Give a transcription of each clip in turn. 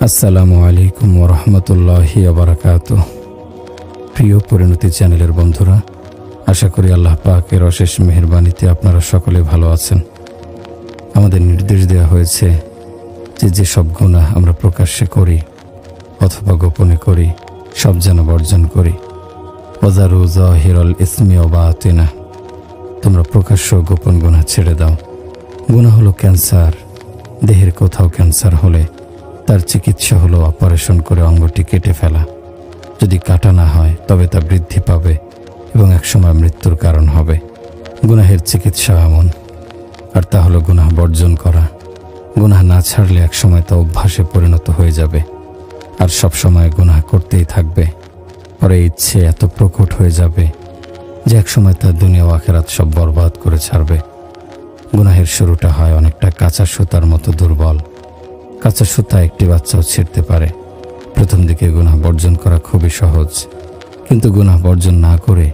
আসসালামু আলাইকুম ওয়া রাহমাতুল্লাহি ওয়া বারাকাতুহু। প্রিয় পরিণতি চ্যানেলের বন্ধুরা, আশা করি আল্লাহ পাকের অশেষ মেহেরবানিতে আপনারা সকলে ভালো আছেন। আমাদের নির্দেশ দেওয়া হয়েছে যে সব গুনাহ আমরা প্রকাশ্যে করি অথবা গোপনে করি সব যেন বর্জন করি। ওয়াজারু যাহিরাল ইসমি ওয়া বাতিনা, তোমরা প্রকাশ্য গোপন গুনাহ ছেড়ে দাও। গুনাহ হলো ক্যান্সার। দেহের কোথাও ক্যান্সার হলে তার চিকিৎসা হলো অপারেশন করে অঙ্গটি কেটে ফেলা। যদি কাটা না হয় তবে তা বৃদ্ধি পাবে এবং একসময় মৃত্যুর কারণ হবে। গুনাহের চিকিৎসা এমন, আর তা হলো গুনাহ বর্জন করা। গুনাহ না ছাড়লে একসময় তা অভ্যাসে পরিণত হয়ে যাবে আর সবসময় গুনাহ করতেই থাকবে। পরে ইচ্ছে এত প্রকট হয়ে যাবে যে একসময় তা দুনিয়া ও আখিরাত সব বরবাদ করে ছাড়বে। গুনাহের শুরুটা হয় অনেকটা কাঁচা সুতার মতো দুর্বল। কাঁচা সুতা একটি বাচ্চাও ছিঁড়তে পারে। প্রথম দিকে গুনাহ বর্জন করা খুবই সহজ, কিন্তু গুনাহ বর্জন না করে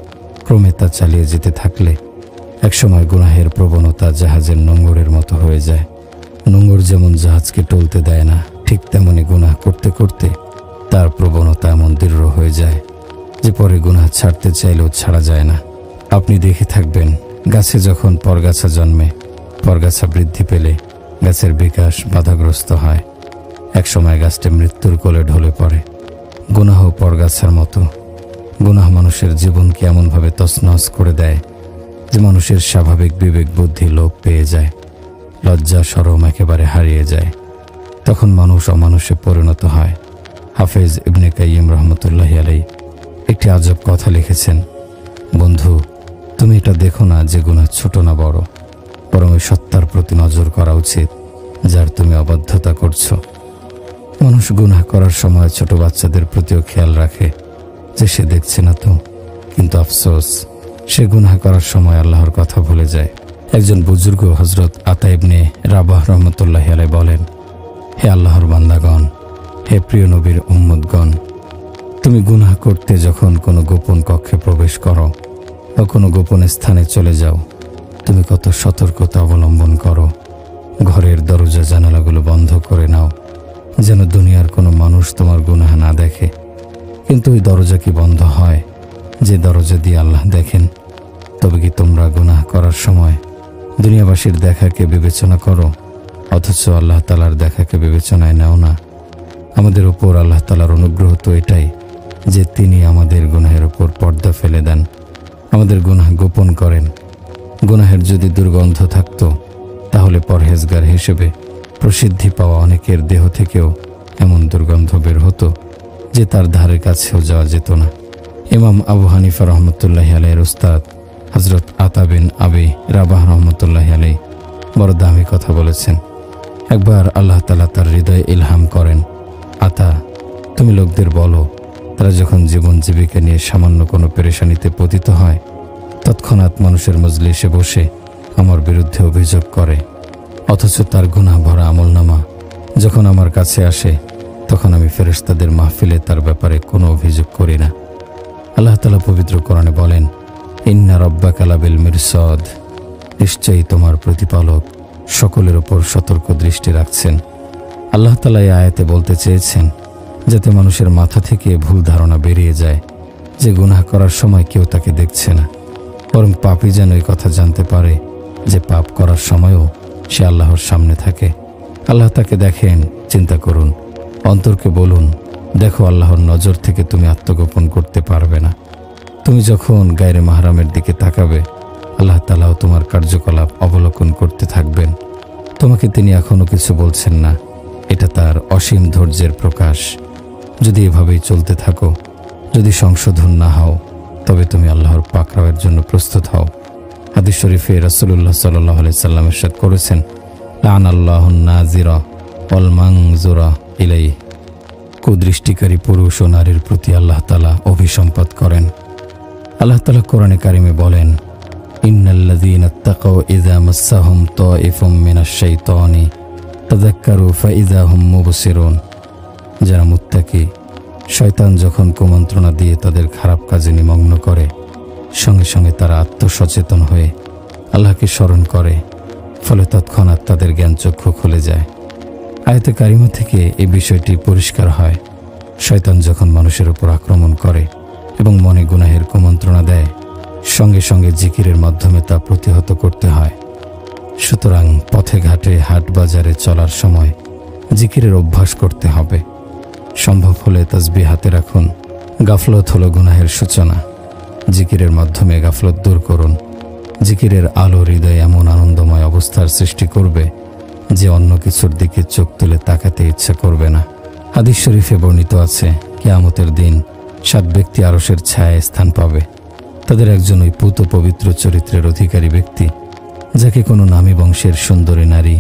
ক্রমে তা চালিয়ে যেতে থাকলে একসময় গুনাহের প্রবণতা জাহাজের নোঙরের মতো হয়ে যায়। নোঙর যেমন জাহাজকে টলতে দেয় না, ঠিক তেমনি গুনাহ করতে করতে তার প্রবণতা এমন দৃঢ় হয়ে যায় যে পরে গুনাহ ছাড়তে চাইলেও ছাড়া যায় না। আপনি দেখে থাকবেন, গাছে যখন পরগাছা জন্মে, পরগাছা বৃদ্ধি পেলে গাছের বিকাশ বাধাগ্রস্ত হয়। একসময় গাছটি মৃত্যুর কোলে ঢলে পড়ে। গুনাহ পরগাছার মতো। গুনাহ মানুষের জীবনকে এমনভাবে তছনছ করে দেয় যে মানুষের স্বাভাবিক বিবেক বুদ্ধি লোপ পেয়ে যায়। লজ্জা শরম একেবারে হারিয়ে যায়। তখন মানুষ অমানুষে পরিণত হয়। হাফেজ ইবনে কাইয়িম রহমতুল্লাহি আলাইহি একটি আজব কথা লিখেছেন, বন্ধু, তুমি এটা দেখো না যে গুনাহ ছোট না বড়, বরং ওই সত্তার প্রতি নজর করা উচিত যার তুমি অবাধ্যতা করছো। মানুষ গুনাহ করার সময় ছোট বাচ্চাদের প্রতিও খেয়াল রাখে যে সে দেখছে না তো, কিন্তু আফসোস সে গুনাহ করার সময় আল্লাহর কথা ভুলে যায়। একজন বুজুর্গ হযরত আতা ইবনে রাবাহ রহমতুল্লাহি আলাইহি বলেন, হে আল্লাহর বান্দাগণ, হে প্রিয় নবীর উম্মতগণ, তুমি গুনাহ করতে যখন কোনো গোপন কক্ষে প্রবেশ করো বা কোনো গোপন স্থানে চলে যাও, তুমি কত সতর্কতা অবলম্বন করো। ঘরের দরজা জানালাগুলো বন্ধ করে নাও যেন দুনিয়ার কোনো মানুষ তোমার গুনাহ না দেখে। কিন্তু ওই দরজা কি বন্ধ হয় যে দরজা দিয়ে আল্লাহ দেখেন? তবে কি তোমরা গুনাহ করার সময় দুনিয়াবাসীর দেখাকে বিবেচনা করো অথচ আল্লাহ তাআলার দেখাকে বিবেচনায় নাও না? আমাদের উপর আল্লাহ তাআলার অনুগ্রহ তো এটাই যে তিনি আমাদের গুনাহের উপর পর্দা ফেলে দেন, আমাদের গুনাহ গোপন করেন। গুনাহের যদি দুর্গন্ধ থাকতো তাহলে পরহেজগার হিসেবে প্রসিদ্ধি পাওয়া অনেকের দেহ থেকেও এমন দুর্গন্ধ বের হতো যে তার ধারের কাছেও যাওয়া যেত না। ইমাম আবু হানিফা রহমতুল্লাহি আলাইহির উস্তাদ হযরত আতা বিন আবি রাবাহ রহমতুল্লাহি আলাইহি বড় দামি কথা বলেছেন। একবার আল্লাহ তাআলা তার হৃদয়ে ইলহাম করেন, আতা, তুমি লোকদের বলো, তারা যখন জীবন জীবিকা নিয়ে সামান্য কোনো পেরেশানিতে পতিত হয় তৎক্ষণাৎ মানুষের মজলিসে বসে আমার বিরুদ্ধে অভিযোগ করে, অথচ তার গুনাহ ভরা আমলনামা যখন আমার কাছে আসে তখন আমি ফেরেশতাদের মাহফিলে তার ব্যাপারে কোনো অভিযোগ করি না। আল্লাহ তাআলা পবিত্র কোরআনে বলেন, ইন্না রাব্বাকা লাবিল মিরসাদ, নিশ্চয়ই তোমার প্রতিপালক সকলের উপর সতর্ক দৃষ্টি রাখছেন। আল্লাহ তাআলা এই আয়াতে বলতে চেয়েছেন যাতে মানুষের মাথা থেকে ভুল ধারণা বেরিয়ে যায় যে গুনাহ করার সময় কেউ তাকে দেখছে না, বরং পাপী যেন এই কথা জানতে পারে যে পাপ করার সময়ও সে আল্লাহর সামনে থাকে। আল্লাহ তাকে দেখেন। চিন্তা করুন, অন্তরকে বলুন, দেখো আল্লাহর নজর থেকে তুমি আত্মগোপন করতে পারবে না। তুমি যখন গায়রে মাহরামের দিকে তাকাবে আল্লাহ তাআলাও তোমার কার্যকলাপ অবলোকন করতে থাকবেন। তোমাকে তিনি এখনো কিছু বলছেন না, এটা তার অসীম ধৈর্যের প্রকাশ। যদি এভাবেই চলতে থাকো, যদি সংশোধন না হও, তবে তুমি আল্লাহর পাকড়াওয়ের জন্য প্রস্তুত হও। হাদিস শরীফে রাসূলুল্লাহ সাল্লাল্লাহু আলাইহি সাল্লাম ইরশাদ করেছেন, লানাল্লাহুন নাজিরা ওয়াল মানজুরা ইলাইহি, কুদৃষ্টিকারী পুরুষ ও নারীর প্রতি আল্লাহ তাআলা অভিসম্পাত করেন। আল্লাহ তাআলা কোরআনে কারিমে বলেন, ইন্নাল্লাযীনা তাকাউ ইযা মাসসাহুম তাইফুম মিনাশ শাইতানি তাযাক্কারু ফাইযা হুম মুবসিরুন, যারা মুত্তাকি, শয়তান যখন কুমন্ত্রণা দিয়ে তাদের খারাপ কাজে নিমগ্ন করে সঙ্গে সঙ্গে তারা আত্মসচেতন হয়ে আল্লাহকে স্মরণ করে, ফলে তৎক্ষণাৎ তাদের জ্ঞানচক্ষু খুলে যায়। আয়াতে কারিমা থেকে এই বিষয়টি পরিষ্কার হয়, শয়তান যখন মানুষের উপর আক্রমণ করে এবং মনে গুনাহের কুমন্ত্রণা দেয়, সঙ্গে সঙ্গে জিকিরের মাধ্যমে তা প্রতিহত করতে হয়। সুতরাং পথে ঘাটে হাট বাজারে চলার সময় জিকিরের অভ্যাস করতে হবে। সম্ভব হলে তাসবিহ হাতে রাখুন। গাফলত হলো গুনাহের সূচনা। জিকিরের মাধ্যমে গাফলত দূর করুন। জিকিরের আলো হৃদয়ে এমন আনন্দময় অবস্থার সৃষ্টি করবে যে অন্য কিছুর দিকে চোখ তুলে তাকাতে ইচ্ছা করবে না। হাদিস শরীফে বর্ণিত আছে, কিয়ামতের দিন 7 ব্যক্তি আরশের ছায়ায় স্থান পাবে। তাদের একজন ওই পুত পবিত্র চরিত্রের অধিকারী ব্যক্তি, যাকে কোনো নামী বংশের সুন্দরী নারী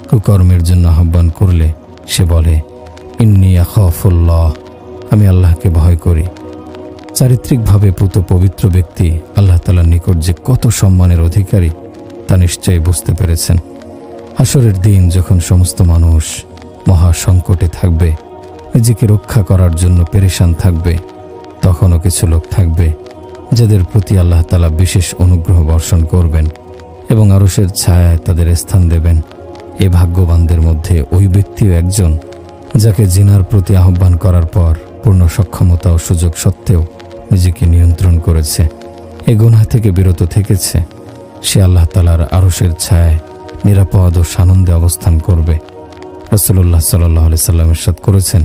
কুকর্মের জন্য আহ্বান করলে সে বলে, ইন্নী আখাফুল্লাহ, আমি আল্লাহকে ভয় করি। চারিত্রিকভাবে পুত পবিত্র ব্যক্তি আল্লাহ তাআলার নিকট যে কত সম্মানের অধিকারী তা নিশ্চয়ই বুঝতে পেরেছেন। হাসরের দিন যখন সমস্ত মানুষ মহা সংকটে থাকবে, নিজেকে রক্ষা করার জন্য পেরেশান থাকবে, তখনও কিছু লোক থাকবে যাদের প্রতি আল্লাহ তাআলা বিশেষ অনুগ্রহ বর্ষণ করবেন এবং আরশের ছায়ায় তাদের স্থান দেবেন। এ ভাগ্যবানদের মধ্যে ওই ব্যক্তিও একজন, যাকে জিনার প্রতি আহ্বান করার পর পূর্ণ সক্ষমতা ও সুযোগ সত্ত্বেও নিজেকে নিয়ন্ত্রণ করেছে, এ গুনাহ থেকে বিরত থেকেছে। সে আল্লাহ তাআলার আরশের ছায়ায় নিরাপদ ও সানন্দে অবস্থান করবে। রাসূলুল্লাহ সাল্লাল্লাহু আলাইহি সাল্লাম ইরশাদ করেছেন,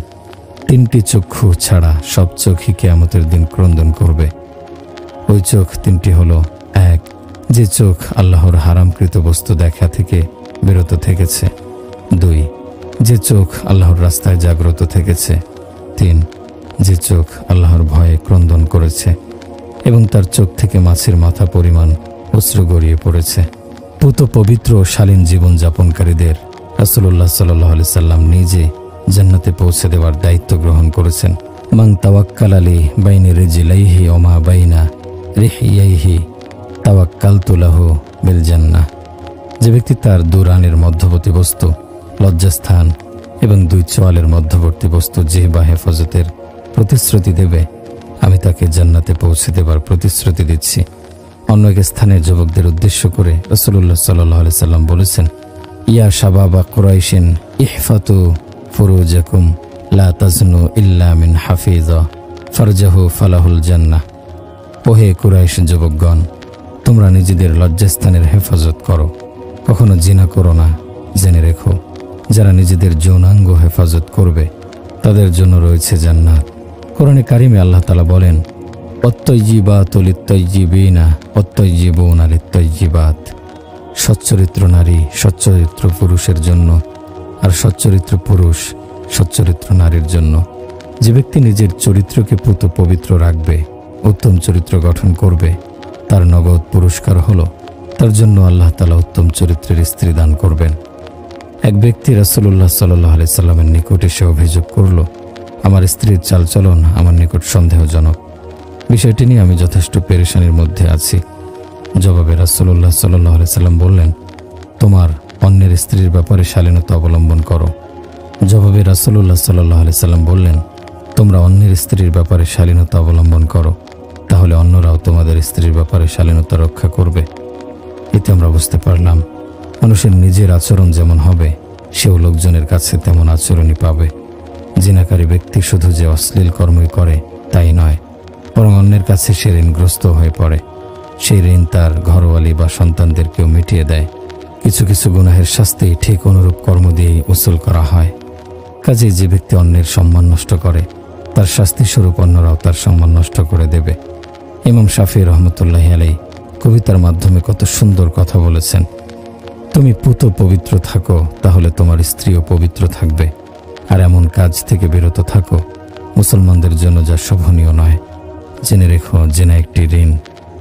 3টি চক্ষু ছাড়া সব চোখই কিয়ামতের দিন ক্রন্দন করবে। ওই চোখ 3টি হলো, 1, যে চোখ আল্লাহর হারামকৃত বস্তু দেখা থেকে বিরত থেকেছে। 2, যে চোখ আল্লাহর রাস্তায় জাগ্রত থেকেছে। 3, যে চোখ আল্লাহর ভয়ে ক্রন্দন করেছে এবং তার চোখ থেকে মাছের মাথা পরিমাণ অশ্রু গড়িয়ে পড়েছে। পুত পবিত্র ও শালীন জীবন যাপনকারীদের রাসূলুল্লাহ সাল্লাল্লাহু আলাইহি সাল্লাম নিজে জান্নাতে পৌঁছে দেওয়ার দায়িত্ব গ্রহণ করেছেন। মান তাওয়াক্কাল আলী বাইনি রিজলাইহি ওয়া মা বাইনা রিহিয়াইহি তাওয়াক্কালতু লাহু বিল জান্নাহ। যে ব্যক্তি তার 2 রানের মধ্যবর্তী বস্তু লজ্জাস্থান এবং 2 চোয়ালের মধ্যবর্তী বস্তু জিহ্বা হেফাজতের প্রতিশ্রুতি দেবে, আমি তাকে জান্নাতে পৌঁছে দেবার প্রতিশ্রুতি দিচ্ছি। অন্য এক স্থানে যুবকদের উদ্দেশ্য করে রাসূলুল্লাহ সাল্লাল্লাহু আলাইহি সাল্লাম বলেছেন, ইয়া শাবাবা কুরাইশিন ইহফাতু ফুরুজাকুম লা তাজনু ইল্লা মিন হাফিজা ফারজাহু ফালাহুল জান্নাহ। ওহে কুরাইশ যুবকগণ, তোমরা নিজেদের লজ্জাস্থানের হেফাজত করো, কখনো জিনা করো না। জেনে রেখো, যারা নিজেদের যৌনাঙ্গ হেফাজত করবে তাদের জন্য রয়েছে জান্নাত। কোরআনে কারিমে আল্লাহ তাআলা বলেন, অত্তয়্যিবাতু লিত্তয়্যিবিনা অত্তয়্যিবুনা লিত্তয়্যিবাত। সচ্চরিত্র নারী সচ্চরিত্র পুরুষের জন্য, আর সচ্চরিত্র পুরুষ সচ্চরিত্র নারীর জন্য। যে ব্যক্তি নিজের চরিত্রকে পুত পবিত্র রাখবে, উত্তম চরিত্র গঠন করবে, তার নগদ পুরস্কার হলো তার জন্য আল্লাহ তাআলা উত্তম চরিত্রের স্ত্রী দান করবেন। এক ব্যক্তি রাসূলুল্লাহ সাল্লাল্লাহু আলাইহি সাল্লামের নিকট এসে অভিযোগ করল, আমার স্ত্রীর চালচলন আমার নিকট সন্দেহজনক। বিষয়টি নিয়ে আমি যথেষ্ট পেরেশানির মধ্যে আছি। জবাবে রাসূলুল্লাহ সাল্লাল্লাহু আলাইহি সাল্লাম বললেন, তোমার অন্যের স্ত্রীর ব্যাপারে শালীনতা অবলম্বন করো। জবাবে রাসূলুল্লাহ সাল্লাল্লাহু আলাইহি সাল্লাম বললেন, তোমরা অন্যের স্ত্রীর ব্যাপারে শালীনতা অবলম্বন করো, তাহলে অন্যরাও তোমাদের স্ত্রীর ব্যাপারে শালীনতা রক্ষা করবে। এতে আমরা বুঝতে পারলাম, মানুষের নিজের আচরণ যেমন হবে, সেও লোকজনের কাছে তেমন আচরণই পাবে। জিনাকারী ব্যক্তি শুধু যে অশ্লীল কর্মই করে তাই নয়, বরং অন্যের কাছে সে ঋণগ্রস্ত হয়ে পড়ে। সেই ঋণ তার ঘরওয়ালি বা সন্তানদেরকেও মিটিয়ে দেয়। কিছু কিছু গুনাহের শাস্তি ঠিক অনুরূপ কর্ম দিয়েই উসুল করা হয়। কাজেই যে ব্যক্তি অন্যের সম্মান নষ্ট করে, তার শাস্তি স্বরূপ অন্যরাও তার সম্মান নষ্ট করে দেবে। ইমাম শাফি রহমতুল্লাহি আলাইহি কবিতার মাধ্যমে কত সুন্দর কথা বলেছেন, তুমি পুত পবিত্র থাকো, তাহলে তোমার স্ত্রীও পবিত্র থাকবে। আর এমন কাজ থেকে বিরত থাকো মুসলমানদের জন্য যা শোভনীয় নয়। জেনে রেখো, জেনা একটি ঋণ।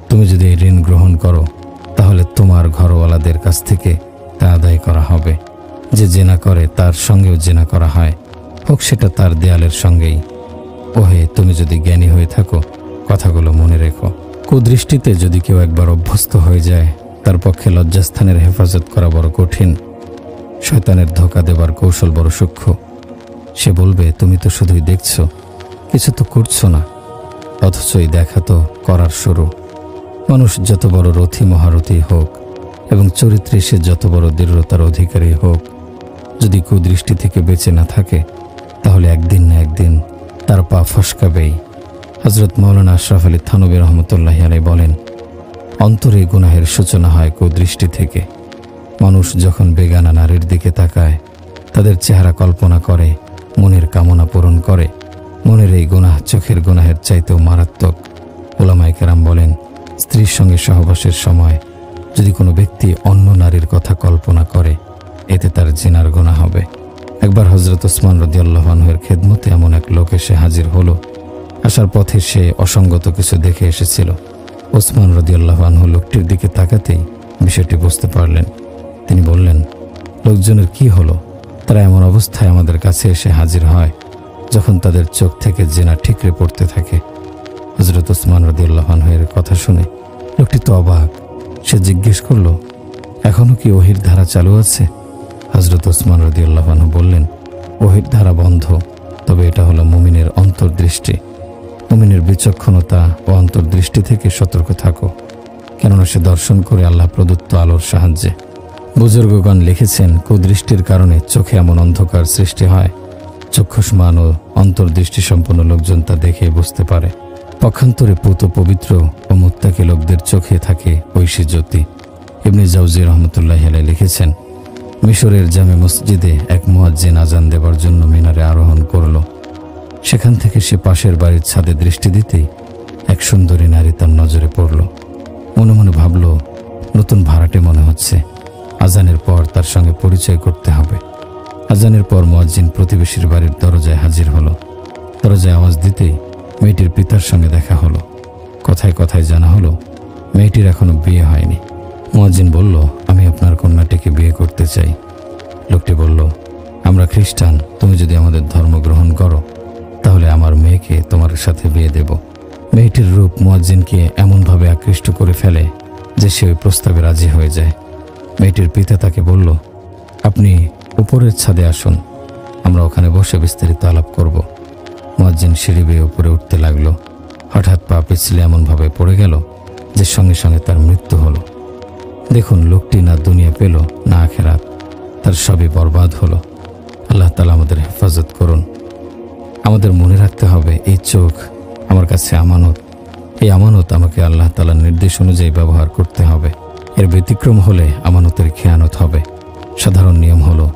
তুমি যদি এই ঋণ গ্রহণ করো, তাহলে তোমার ঘরওয়ালাদের কাছ থেকে তা আদায় করা হবে। যে জেনা করে তার সঙ্গেও জেনা করা হয়, হোক সেটা তার দেয়ালের সঙ্গেই। ওহে, তুমি যদি জ্ঞানী হয়ে থাকো, কথাগুলো মনে রেখো। কুদৃষ্টিতে যদি কেউ একবার অভ্যস্ত হয়ে যায়, তার পক্ষে লজ্জাস্থানের হেফাজত করা বড় কঠিন। শয়তানের ধোঁকা দেবার কৌশল বড় সূক্ষ্ম। সে বলবে, তুমি তো শুধুই দেখছো, কিছু তো করছো না, অথচ এই দেখা তো করার শুরু। মানুষ যত বড় রথী মহারথী হোক এবং চরিত্রে সে যত বড় দৃঢ়তার অধিকারী হোক, যদি কুদৃষ্টি থেকে বেঁচে না থাকে তাহলে একদিন না একদিন তার পা ফসকাবেই। হযরত মাওলানা আশরাফ আলী থানভী রহমতুল্লাহি আলাইহি বলেন, অন্তরে গুনাহের সূচনা হয় কুদৃষ্টি থেকে। মানুষ যখন বেগানা নারীর দিকে তাকায়, তাদের চেহারা কল্পনা করে, মনের কামনা পূরণ করে, মনের এই গুনাহ চোখের গুনাহের চাইতেও মারাত্মক। উলামায়ে কেরাম বলেন, স্ত্রীর সঙ্গে সহবাসের সময় যদি কোনো ব্যক্তি অন্য নারীর কথা কল্পনা করে, এতে তার জিনার গুনাহ হবে। একবার হযরত ওসমান রাদিয়াল্লাহু আনহুর খেদমতে এমন এক লোক এসে হাজির হলো। আসার পথে সে অসঙ্গত কিছু দেখে এসেছিল। ওসমান রাদিয়াল্লাহু আনহু লোকটির দিকে তাকাতেই বিষয়টি বুঝতে পারলেন। তিনি বললেন, লোকজনের কি হলো? তারা এমন অবস্থায় আমাদের কাছে এসে হাজির হয় যখন তাদের চোখ থেকে জিনা ঠিকরে পড়তে থাকে। হযরত ওসমান রাদিয়াল্লাহু আনহু এর কথা শুনে লোকটি তো অবাক। সে জিজ্ঞেস করল, এখনো কি ওহীর ধারা চালু আছে? হযরত ওসমান রাদিয়াল্লাহু আনহু বললেন, ওহীর ধারা বন্ধ, তবে এটা হলো মুমিনের অন্তর্দৃষ্টি। মুমিনের বিচক্ষণতা ও অন্তর্দৃষ্টি থেকে সতর্ক থাকো, কেননা সে দর্শন করে আল্লাহ প্রদত্ত আলোর সাহায্যে। বুজুর্গগণ লিখেছেন, কুদৃষ্টির কারণে চোখে এমন অন্ধকার সৃষ্টি হয়, চক্ষুষ্মান ও অন্তর্দৃষ্টি সম্পন্ন লোকজন তা দেখে বুঝতে পারে। পক্ষান্তরে পুত পবিত্র ও মুত্তাকি লোকদের চোখে থাকে ঐশী জ্যোতি। ইবনে জাওজি রহমতুল্লাহি আলাইহি লিখেছেন, মিশরের জামে মসজিদে এক মুয়াজ্জিন আজান দেবার জন্য মিনারে আরোহণ করল। সেখান থেকে সে পাশের বাড়ির ছাদে দৃষ্টি দিতেই এক সুন্দরী নারী তার নজরে পড়ল। মনে মনে ভাবল, নতুন ভাড়াটে মনে হচ্ছে, আজানের পর তার সঙ্গে পরিচয় করতে হবে। আজানের পর মুয়াজ্জিন প্রতিবেশীর বাড়ির দরজায় হাজির হলো। দরজায় আওয়াজ দিতেই মেয়েটির পিতার সঙ্গে দেখা হলো। কথায় কথায় জানা হলো মেয়েটির এখনো বিয়ে হয়নি। মুয়াজ্জিন বলল, আমি আপনার কন্যাটিকে বিয়ে করতে চাই। লোকটি বলল, আমরা খ্রিস্টান, তুমি যদি আমাদের ধর্ম গ্রহণ করো তাহলে আমার মেয়েকে তোমার সাথে বিয়ে দেব। মেয়েটির রূপ মুয়াজ্জিনকে এমনভাবে আকৃষ্ট করে ফেলে যে সে ওই প্রস্তাবে রাজি হয়ে যায়। মেয়েটির পিতা তাকে বলল, আপনি উপরের ছাদে আসুন, আমরা ওখানে বসে বিস্তারিত আলাপ করব। মুয়াজ্জিন সিঁড়ি বেয়ে উপরে উঠতে লাগলো। হঠাৎ পা পিছলে এমনভাবে পড়ে গেল যে সঙ্গে সঙ্গে তার মৃত্যু হলো। দেখুন, লোকটি না দুনিয়া পেল না আখিরাত, তার সবই বরবাদ হলো। আল্লাহ তাআলা আমাদের হেফাজত করুন। আমাদের মনে রাখতে হবে, এই চোখ আমার কাছে আমানত। এই আমানত আমাকে আল্লাহ তাআলার নির্দেশ অনুযায়ী ব্যবহার করতে হবে। এর ব্যতিক্রম হলে আমানতের খেয়ানত হবে। সাধারণ নিয়ম হলো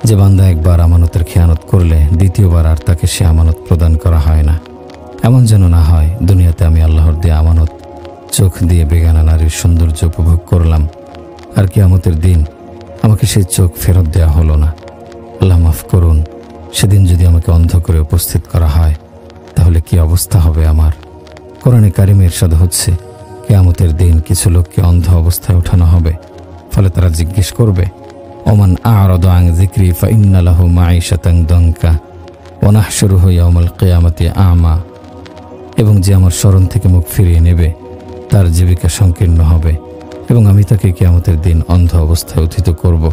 যে বান্দা একবার আমানতের খেয়ানত করলে দ্বিতীয়বার আর তাকে সে আমানত প্রদান করা হয় না। এমন যেন না হয়, দুনিয়াতে আমি আল্লাহর দেয়া আমানত চোখ দিয়ে বেগানা নারীর সৌন্দর্য উপভোগ করলাম, আর কিয়ামতের দিন আমাকে সেই চোখ ফেরত দেয়া হলো না। আল্লাহ মাফ করুন, সেদিন যদি আমাকে অন্ধ করে উপস্থিত করা হয় তাহলে কি অবস্থা হবে আমার। কোরআনে কারিমে ইরশাদ হচ্ছে, কিয়ামতের দিন কিছু লোককে অন্ধ অবস্থায় ওঠানো হবে। ফলে তারা জিজ্ঞেস করবে, ওমান আ'রাদা আন যিকরি ফাইন্না লাহু মাঈশাতান দানকা ওয়া নাহশুরুহু ইয়াওমাল কিয়ামাতি আ'মা। এবং যে আমার স্মরণ থেকে মুখ ফিরিয়ে নেবে তার জীবিকা সংকীর্ণ হবে এবং আমি তাকে কিয়ামতের দিন অন্ধ অবস্থায় উত্থিত করব।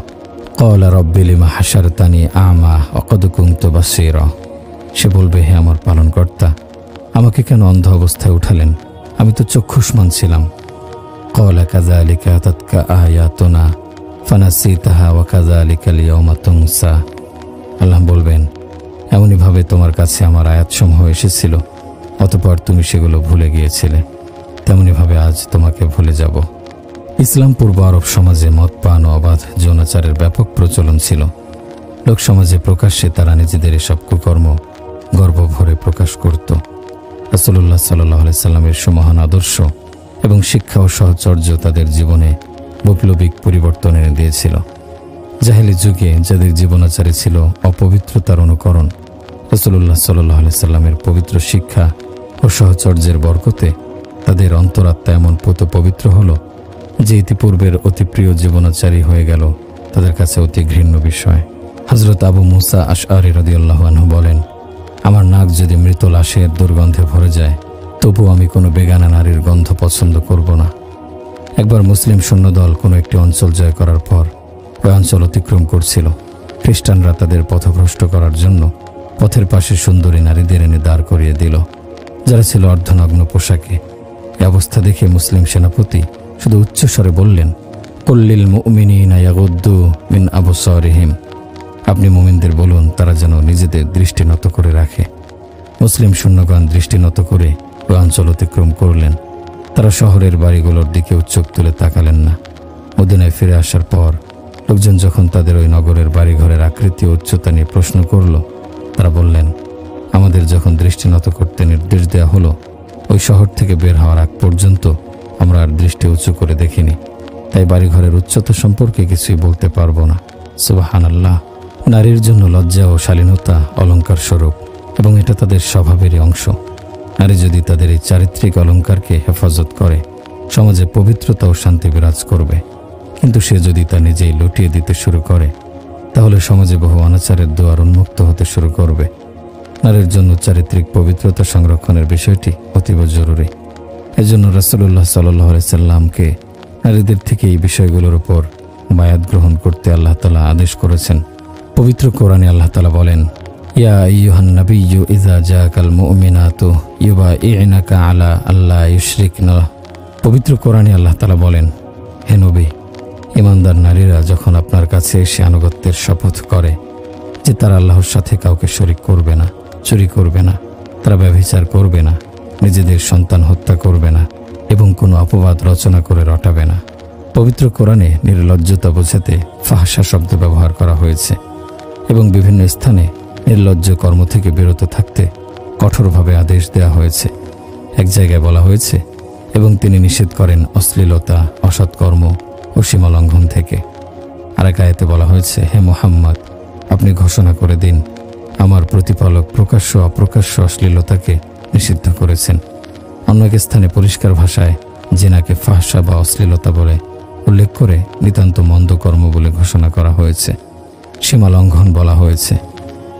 ক্বালা রাব্বি লিমা হাশারতানি আ'মা ওয়া ক্বাদ কুনতু বাসীরা। সে বলবে, হে আমার পালনকর্তা, আমাকে কেন অন্ধ অবস্থায় উঠালেন? আমি তো চক্ষুষ্মান ছিলাম। ক্বালা কাযালিকা আতাতকা আয়াতুনা ফানাসিতাহা ওয়া কাযালিকাল ইয়াওমা তুনসা। আল্লাহ বলবেন, এমনইভাবে তোমার কাছে আমার আয়াতসমূহ এসেছিল, অতঃপর তুমি সেগুলো ভুলে গিয়েছিলে, তেমনিভাবে আজ তোমাকে ভুলে যাব। ইসলাম পূর্ব আরব সমাজে মদ পান ও অবাধ যৌনাচারের ব্যাপক প্রচলন ছিল। লোক সমাজে প্রকাশ্যে তারা নিজেদের এসব কুকর্ম গর্ব ভরে প্রকাশ করত। রাসূলুল্লাহ সাল্লাল্লাহু আলাইহি সাল্লামের সুমহান আদর্শ এবং শিক্ষা ও সহচর্য তাদের জীবনে বৈপ্লবিক পরিবর্তন এনে দিয়েছিল। জাহেলি যুগে যাদের জীবনাচারে ছিল অপবিত্রতার অনুকরণ, রাসূলুল্লাহ সাল্লাল্লাহু আলাইহি সাল্লামের পবিত্র শিক্ষা ও সহচর্যের বরকতে তাদের অন্তরাত্মা এমন পুত পবিত্র হলো যে ইতিপূর্বের অতি প্রিয় জীবনাচারী হয়ে গেল তাদের কাছে অতি ঘৃণ্য বিষয়। হযরত আবু মুসা আশআরী রাদিয়াল্লাহু আনহু বলেন, আমার নাক যদি মৃত লাশের দুর্গন্ধে ভরে যায় তবু আমি কোনো বেগানা নারীর গন্ধ পছন্দ করব না। একবার মুসলিম সৈন্যদল কোনো একটি অঞ্চল জয় করার পর ওই অঞ্চল অতিক্রম করছিল। খ্রিস্টানরা তাদের পথভ্রষ্ট করার জন্য পথের পাশে সুন্দরী নারীদের এনে দাঁড় করিয়ে দিল, যারা ছিল অর্ধনগ্ন পোশাকে। এই অবস্থা দেখে মুসলিম সেনাপতি শুধু উচ্চস্বরে বললেন, কুল্লিল মুমিনিনা ইয়াগুদ্দু মিন আবসারিহিম। আপনি মুমিনদের বলুন তারা যেন নিজেদের দৃষ্টি নত করে রাখে। মুসলিম শূন্যগণ দৃষ্টি নত করে ওই অঞ্চল অতিক্রম করলেন। তারা শহরের বাড়িগুলোর দিকে চোখ তুলে তাকালেন না। মদিনায় ফিরে আসার পর লোকজন যখন তাদের ওই নগরের বাড়িঘরের আকৃতি ও উচ্চতা নিয়ে প্রশ্ন করল, তারা বললেন, আমাদের যখন দৃষ্টি নত করতে নির্দেশ দেওয়া হলো, ওই শহর থেকে বের হওয়ার আগ পর্যন্ত আমরা আর দৃষ্টি উঁচু করে দেখিনি, তাই বাড়িঘরের উচ্চতা সম্পর্কে কিছুই বলতে পারবো না। সুবহানাল্লাহ। নারীর জন্য লজ্জা ও শালীনতা অলঙ্কার স্বরূপ এবং এটা তাদের স্বভাবেরই অংশ। নারী যদি তাদের এই চারিত্রিক অলঙ্কারকে হেফাজত করে, সমাজে পবিত্রতা ও শান্তি বিরাজ করবে। কিন্তু সে যদি তা নিজেই লুটিয়ে দিতে শুরু করে, তাহলে সমাজে বহু অনাচারের দুয়ার উন্মুক্ত হতে শুরু করবে। নারীর জন্য চারিত্রিক পবিত্রতা সংরক্ষণের বিষয়টি অতীব জরুরি। এজন্য রাসূলুল্লাহ সাল্লাল্লাহু আলাইহি সাল্লামকে নারীদের থেকে এই বিষয়গুলোর উপর বায়াত গ্রহণ করতে আল্লাহ তাআলা আদেশ করেছেন। পবিত্র কোরআনে আল্লাহ তাআলা বলেন, ইয়া আইয়ুহান নাবিয়্যু ইযা জাআকাল মুমিনাতু ইউবাই'নাকা আলা আল্লা ইউশরিকনা। পবিত্র কোরআনে আল্লাহ তাআলা বলেন, হে নবী, ঈমানদার নারীরা যখন আপনার কাছে এসে আনুগত্যের শপথ করে যে তারা আল্লাহর সাথে কাউকে শরীক করবে না, চুরি করবে না, তারা ব্যভিচার করবে না, নিজেদের সন্তান হত্যা করবে না এবং কোনো অপবাদ রচনা করে রটাবে না। পবিত্র কোরআনে নির্লজ্জতা বোঝাতে ফাহশা শব্দ ব্যবহার করা হয়েছে এবং বিভিন্ন স্থানে নির্লজ্জ কর্ম থেকে বিরত থাকতে কঠোরভাবে আদেশ দেওয়া হয়েছে। এক জায়গায় বলা হয়েছে, এবং তিনি নিষেধ করেন অশ্লীলতা, অসৎকর্ম ও সীমালঙ্ঘন থেকে। আর এক আয়াতে বলা হয়েছে, হে মুহাম্মদ, আপনি ঘোষণা করে দিন, আমার প্রতিপালক প্রকাশ্য অপ্রকাশ্য অশ্লীলতাকে নিষিদ্ধ করেছেন। অন্য এক স্থানে পরিষ্কার ভাষায় জিনাকে ফাহশা বা অশ্লীলতা বলে উল্লেখ করে নিতান্ত মন্দ কর্ম বলে ঘোষণা করা হয়েছে। সীমা লঙ্ঘন বলা হয়েছে।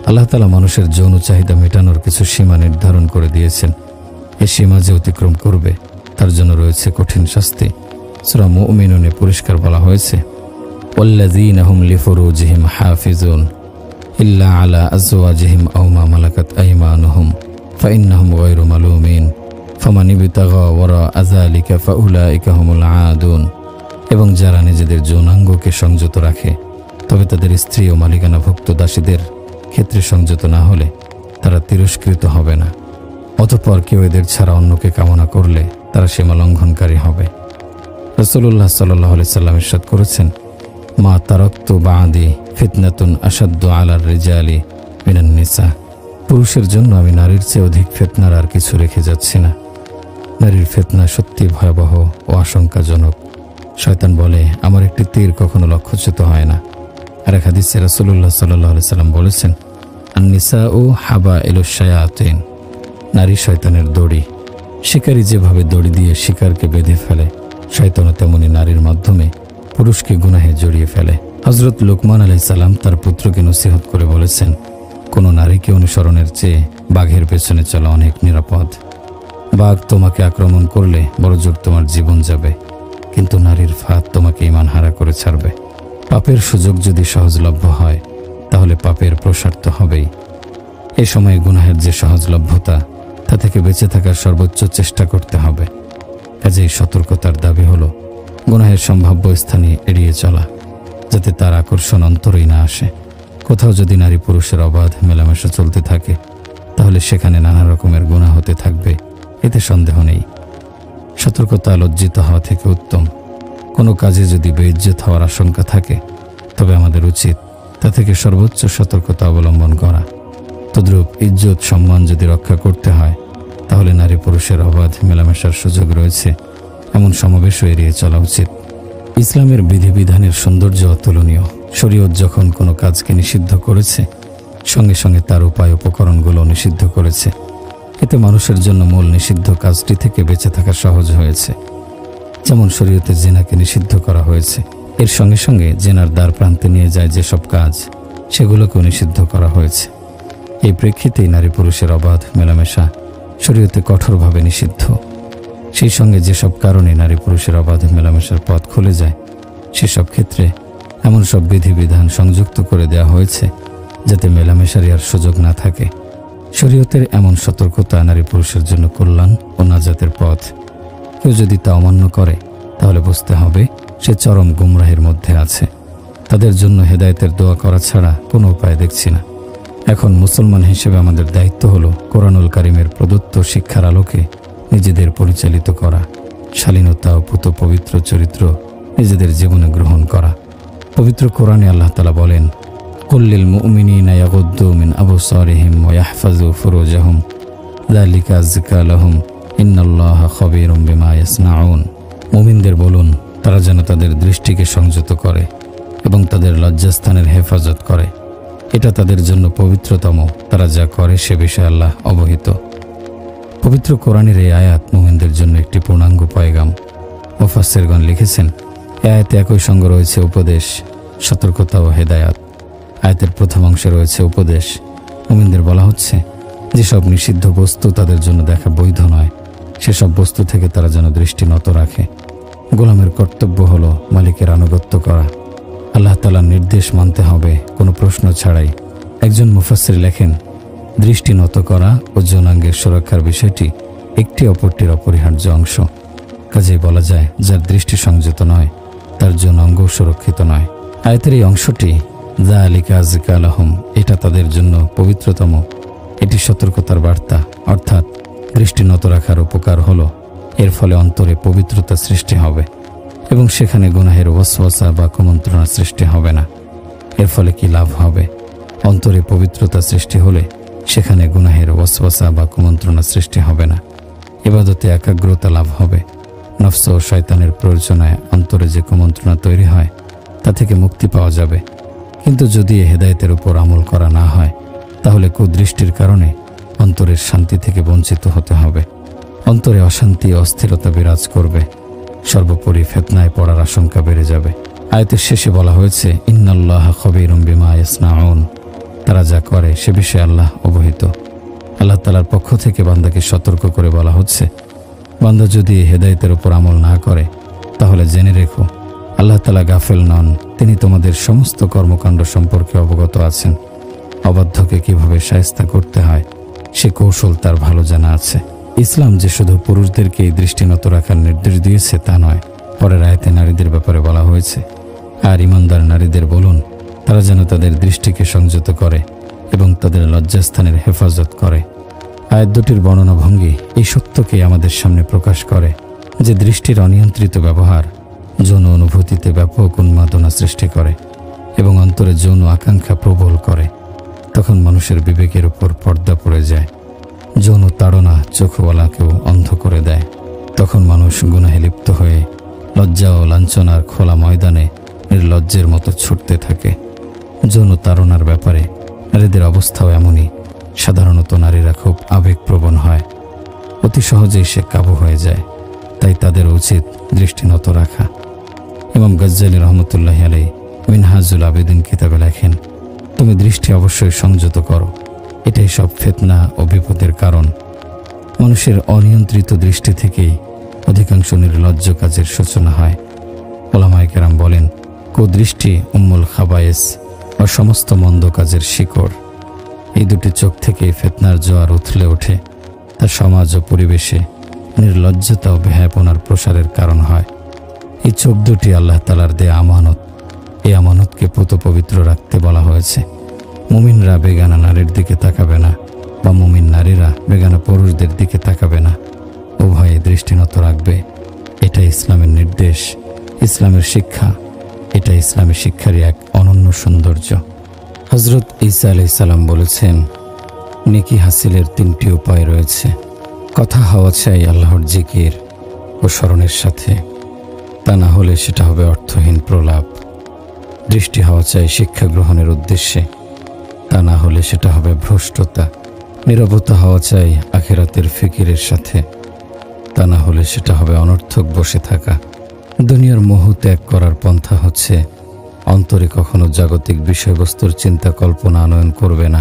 আল্লাহ তাআলা মানুষের যৌন চাহিদা মেটানোর কিছু সীমা নির্ধারণ করে দিয়েছেন। এই সীমা যে অতিক্রম করবে তার জন্য রয়েছে কঠিন শাস্তি। সূরা মুমিনুনে পরিষ্কার বলা হয়েছে, ওয়াল্লাযীনা হুম লিফুরুজিহিম হাফিজুন ইল্লা আলা আজওয়াজিহিম আও মা মালাকাত আইমানুহুম ফাইন্নাহুম গায়রু মালুমিন ফামান ইবতাগা ওয়ারা যালিকা ফাউলাইকা হুমুল আদুন। এবং যারা নিজেদের যৌনাঙ্গকে সংযত রাখে, তবে তাদের স্ত্রী ও মালিকানাভুক্ত দাসীদের ক্ষেত্রে সংযত না হলে তারা তিরস্কৃত হবে না। অতঃপর কেউ এদের ছাড়া অন্যকে কামনা করলে তারা সীমা লঙ্ঘনকারী হবে। রাসূলুল্লাহ সাল্লাল্লাহু আলাইহি সাল্লাম ইরশাদ করেছেন, মা তারাকতু বা'দি ফিতনাতুন আশাদ্দু আলার রিজালি মিনান নিসা। পুরুষের জন্য আমি নারীর চেয়ে অধিক ফিতনার আর কিছু রেখে যাচ্ছি না। নারীর ফিতনা সত্যি ভয়াবহ ও আশঙ্কাজনক। শয়তান বলে, আমার একটি তীর কখনো লক্ষ্যচ্যুত হয় না। আর এক হাদিসে রাসূলুল্লাহ সাল্লাল্লাহু আলাইহি সাল্লাম বলেছেন, আন-নিসাউ হাবাইলুশ শায়াতিন। নারী শয়তানের দড়ি। শিকারী যেভাবে দড়ি দিয়ে শিকারকে বেঁধে ফেলে, শয়তানও তেমনি নারীর মাধ্যমে পুরুষকে গুনাহে জড়িয়ে ফেলে। হযরত লুকমান আলাইহিস সালাম তার পুত্রকে নসিহত করে বলেছেন, কোনো নারীকে অনুসরণের চেয়ে বাঘের পেছনে চলা অনেক নিরাপদ। বাঘ তোমাকে আক্রমণ করলে বড়জোর তোমার জীবন যাবে, কিন্তু নারীর ফাঁদ তোমাকে ঈমান হারা করে ছাড়বে। পাপের সুযোগ যদি সহজলভ্য হয়, তাহলে পাপের প্রসার তো হবেই। এ সময়ে গুনাহের যে সহজলভ্যতা, তা থেকে বেঁচে থাকার সর্বোচ্চ চেষ্টা করতে হবে। কাজেই সতর্কতার দাবি হলো গুনাহের সম্ভাব্য স্থানে এড়িয়ে চলা, যাতে তার আকর্ষণ অন্তরেই না আসে। কোথাও যদি নারী পুরুষের অবাধ মেলামেশা চলতে থাকে, তাহলে সেখানে নানা রকমের গুনাহ হতে থাকবে, এতে সন্দেহ নেই। সতর্কতা লজ্জিত হওয়া থেকে উত্তম। কোনো কাজে যদি বেইজ্জত হওয়ার আশঙ্কা থাকে, তবে আমাদের উচিত তা থেকে সর্বোচ্চ সতর্কতা অবলম্বন করা। তদ্রূপ ইজ্জত সম্মান যদি রক্ষা করতে হয়, তাহলে নারী পুরুষের অবাধ মেলামেশার সুযোগ রয়েছে এমন সমাবেশও এড়িয়ে চলা উচিত। ইসলামের বিধিবিধানের সৌন্দর্য অতুলনীয়। শরীয়ত যখন কোনো কাজকে নিষিদ্ধ করেছে, সঙ্গে সঙ্গে তার উপায় উপকরণগুলো নিষিদ্ধ করেছে। এতে মানুষের জন্য মূল নিষিদ্ধ কাজটি থেকে বেঁচে থাকা সহজ হয়েছে। যেমন শরীয়তে জিনাকে নিষিদ্ধ করা হয়েছে, এর সঙ্গে সঙ্গে জিনার দ্বার প্রান্তে নিয়ে যায় যেসব কাজ, সেগুলোকেও নিষিদ্ধ করা হয়েছে। এই প্রেক্ষিতেই নারী পুরুষের অবাধ মেলামেশা শরীয়তে কঠোরভাবে নিষিদ্ধ। সেই সঙ্গে যেসব কারণে নারী পুরুষের অবাধ মেলামেশার পথ খুলে যায়, সেসব ক্ষেত্রে এমন সব বিধিবিধান সংযুক্ত করে দেওয়া হয়েছে যাতে মেলামেশারই আর সুযোগ না থাকে। শরীয়তের এমন সতর্কতা নারী পুরুষের জন্য কল্যাণ ও নাজাতের পথ। কেউ যদি তা অমান্য করে, তাহলে বুঝতে হবে সে চরম গুমরাহের মধ্যে আছে। তাদের জন্য হেদায়েতের দোয়া করা ছাড়া কোনো উপায় দেখছি না। এখন মুসলমান হিসেবে আমাদের দায়িত্ব হলো কোরআনুল কারীমের প্রদত্ত শিক্ষার আলোকে নিজেদের পরিচালিত করা, শালীনতা ও পুত পবিত্র চরিত্র নিজেদের জীবনে গ্রহণ করা। পবিত্র কোরআনে আল্লাহ তাআলা বলেন, কুল্লিল মুমিনিনা ইয়াগুদ্দু মিন আবসারিহিম ওয়া ইয়াহফাযু ফুরুজাহুম যালিকা আযকা লাহুম ইন্নাল্লাহা খাবীরুম বিমা ইয়াসনাউন। মুমিনদের বলুন, তারা যেন তাদের দৃষ্টিকে সংযত করে এবং তাদের লজ্জাস্থানের হেফাজত করে। এটা তাদের জন্য পবিত্রতম, তারা যা করে সে বিষয়ে আল্লাহ অবহিত। পবিত্র কোরআনের এই আয়াত মুমিনদের জন্য একটি পূর্ণাঙ্গ পয়গাম। মুফাসসিরগণ লিখেছেন, এই আয়াতে একই সঙ্গে রয়েছে উপদেশ, সতর্কতা ও হেদায়াত। আয়াতের প্রথম অংশে রয়েছে উপদেশ। মুমিনদের বলা হচ্ছে, যেসব নিষিদ্ধ বস্তু তাদের জন্য দেখা বৈধ নয়, সেসব বস্তু থেকে তারা যেন দৃষ্টি নত রাখে। গোলামের কর্তব্য হলো মালিকের আনুগত্য করা, আল্লাহ তাআলার নির্দেশ মানতে হবে কোনো প্রশ্ন ছাড়াই। একজন মুফাসসির লেখেন, দৃষ্টি নত করা ও যৌনাঙ্গের সুরক্ষার বিষয়টি একটি অপরটির অপরিহার্য অংশ। কাজেই বলা যায়, যার দৃষ্টি সংযত নয় তার যৌনাঙ্গ সুরক্ষিত নয়। আয়াতের এই অংশটি যালিকা আযকা লাহুম, এটা তাদের জন্য পবিত্রতম, এটি সতর্কতার বার্তা। অর্থাৎ দৃষ্টি নত রাখার উপকার হলো এর ফলে অন্তরে পবিত্রতা সৃষ্টি হবে এবং সেখানে গুনাহের ওয়াসওয়াসা বা কুমন্ত্রণা সৃষ্টি হবে না। এর ফলে কি লাভ হবে? অন্তরে পবিত্রতা সৃষ্টি হলে সেখানে গুনাহের ওয়াসওয়াসা বা কুমন্ত্রণা সৃষ্টি হবে না। ইবাদতে একাগ্রতা লাভ হবে। নফস ও শয়তানের প্ররোচনায় অন্তরে যে কুমন্ত্রণা তৈরি হয় তা থেকে মুক্তি পাওয়া যাবে। কিন্তু যদি হেদায়েতের উপর আমল করা না হয়, তাহলে কুদৃষ্টির কারণে অন্তরের শান্তি থেকে বঞ্চিত হতে হবে। অন্তরে অশান্তি ও অস্থিরতা বিরাজ করবে। সর্বোপরি ফিতনায় পড়ার আশঙ্কা বেড়ে যাবে। আয়াতের শেষে বলা হয়েছে, ইন্নাল্লাহা খাবীরুম বিমা ইয়াসনাউন, তারা যা করে সে বিষয়ে আল্লাহ অবহিত। আল্লাহ তাআলার পক্ষ থেকে বান্দাকে সতর্ক করে বলা হচ্ছে, বান্দা যদি হেদায়েতের উপর আমল না করে তাহলে জেনে রেখো, আল্লাহ তাআলা গাফেল নন, তিনি তোমাদের সমস্ত কর্মকাণ্ড সম্পর্কে অবগত আছেন। অবাধ্যকে কিভাবে শায়েস্তা করতে হয় সে কৌশল তার ভালো জানা আছে। ইসলাম যে শুধু পুরুষদেরকে দৃষ্টি নত রাখার নির্দেশ দিয়েছে তা নয়, পরের আয়াতে নারীদের ব্যাপারে বলা হয়েছে, আর ঈমানদার নারীদের বলুন, তারা যেন তাদের দৃষ্টিকে সংযত করে এবং তাদের লজ্জাস্থানের হেফাজত করে। আয়াত দুটির বর্ণনা ভঙ্গি এই সত্যকে আমাদের সামনে প্রকাশ করে যে দৃষ্টির অনিয়ন্ত্রিত ব্যবহার যৌন অনুভূতিতে ব্যাপক উন্মাদনা সৃষ্টি করে এবং অন্তরে যৌন আকাঙ্ক্ষা প্রবল করে। তখন মানুষের বিবেকের উপর পর্দা পড়ে যায়। যৌন তাড়না চোখওয়ালাকেও অন্ধ করে দেয়। তখন মানুষ গুনাহে লিপ্ত হয়ে লজ্জা ও লাঞ্ছনার খোলা ময়দানে নির্লজ্জের মতো ছুটতে থাকে। যৌন তাড়নার ব্যাপারে নারীদের অবস্থাও এমনই। সাধারণত নারীরা খুব আবেগপ্রবণ হয়, অতি সহজেই সে কাবু হয়ে যায়। তাই তাদের উচিত দৃষ্টি নত রাখা। ইমাম গজ্জালী রহমতুল্লাহি আলাইহি মিনহাজুল আবেদিন কিতাবে লেখেন, তুমি দৃষ্টি অবশ্যই সংযত করো, এটাই সব ফিতনা ও বিপদের কারণ। মানুষের অনিয়ন্ত্রিত দৃষ্টি থেকেই অধিকাংশ নির্লজ্জ কাজের সূচনা হয়। ওলামায়ে কেরাম বলেন, কুদৃষ্টি উম্মুল খাবায়েস ও সমস্ত মন্দ কাজের শিকড়। এই দুটি চোখ থেকে ফিতনার জোয়ার উথলে ওঠে, তা সমাজ ও পরিবেশে নির্লজ্জতা ও বেহায়াপনার প্রসারের কারণ হয়। এই চোখ দুটি আল্লাহ তাআলার দেয়া আমানত। এই আমানতকে পুত পবিত্র রাখতে বলা হয়েছে। মুমিনরা বেগানা নারীর দিকে তাকাবে না বা মুমিন নারীরা বেগানা পুরুষদের দিকে তাকাবে না, উভয়ে দৃষ্টি নত রাখবে। এটা ইসলামের নির্দেশ, ইসলামের শিক্ষা। এটা ইসলামী শিক্ষারই এক অনন্য সৌন্দর্য। হযরত ঈসা আলাইহিস সালাম বলেছেন, নেকি হাসিলের তিনটি উপায় রয়েছে। কথা হওয়া চাই আল্লাহর জিকির ও স্মরণের সাথে, তা না হলে সেটা হবে অর্থহীন প্রলাপ। দৃষ্টি হওয়া চাই শিক্ষা গ্রহণের উদ্দেশ্যে, তা না হলে সেটা হবে ভ্রষ্টতা। নীরবতা হওয়া চাই আখিরাতের ফিকিরের সাথে, তা না হলে সেটা হবে অনর্থক বসে থাকা। দুনিয়ার মোহ ত্যাগ করার পন্থা হচ্ছে অন্তরে কখনো জাগতিক বিষয়বস্তুর চিন্তা কল্পনা আনয়ন করবে না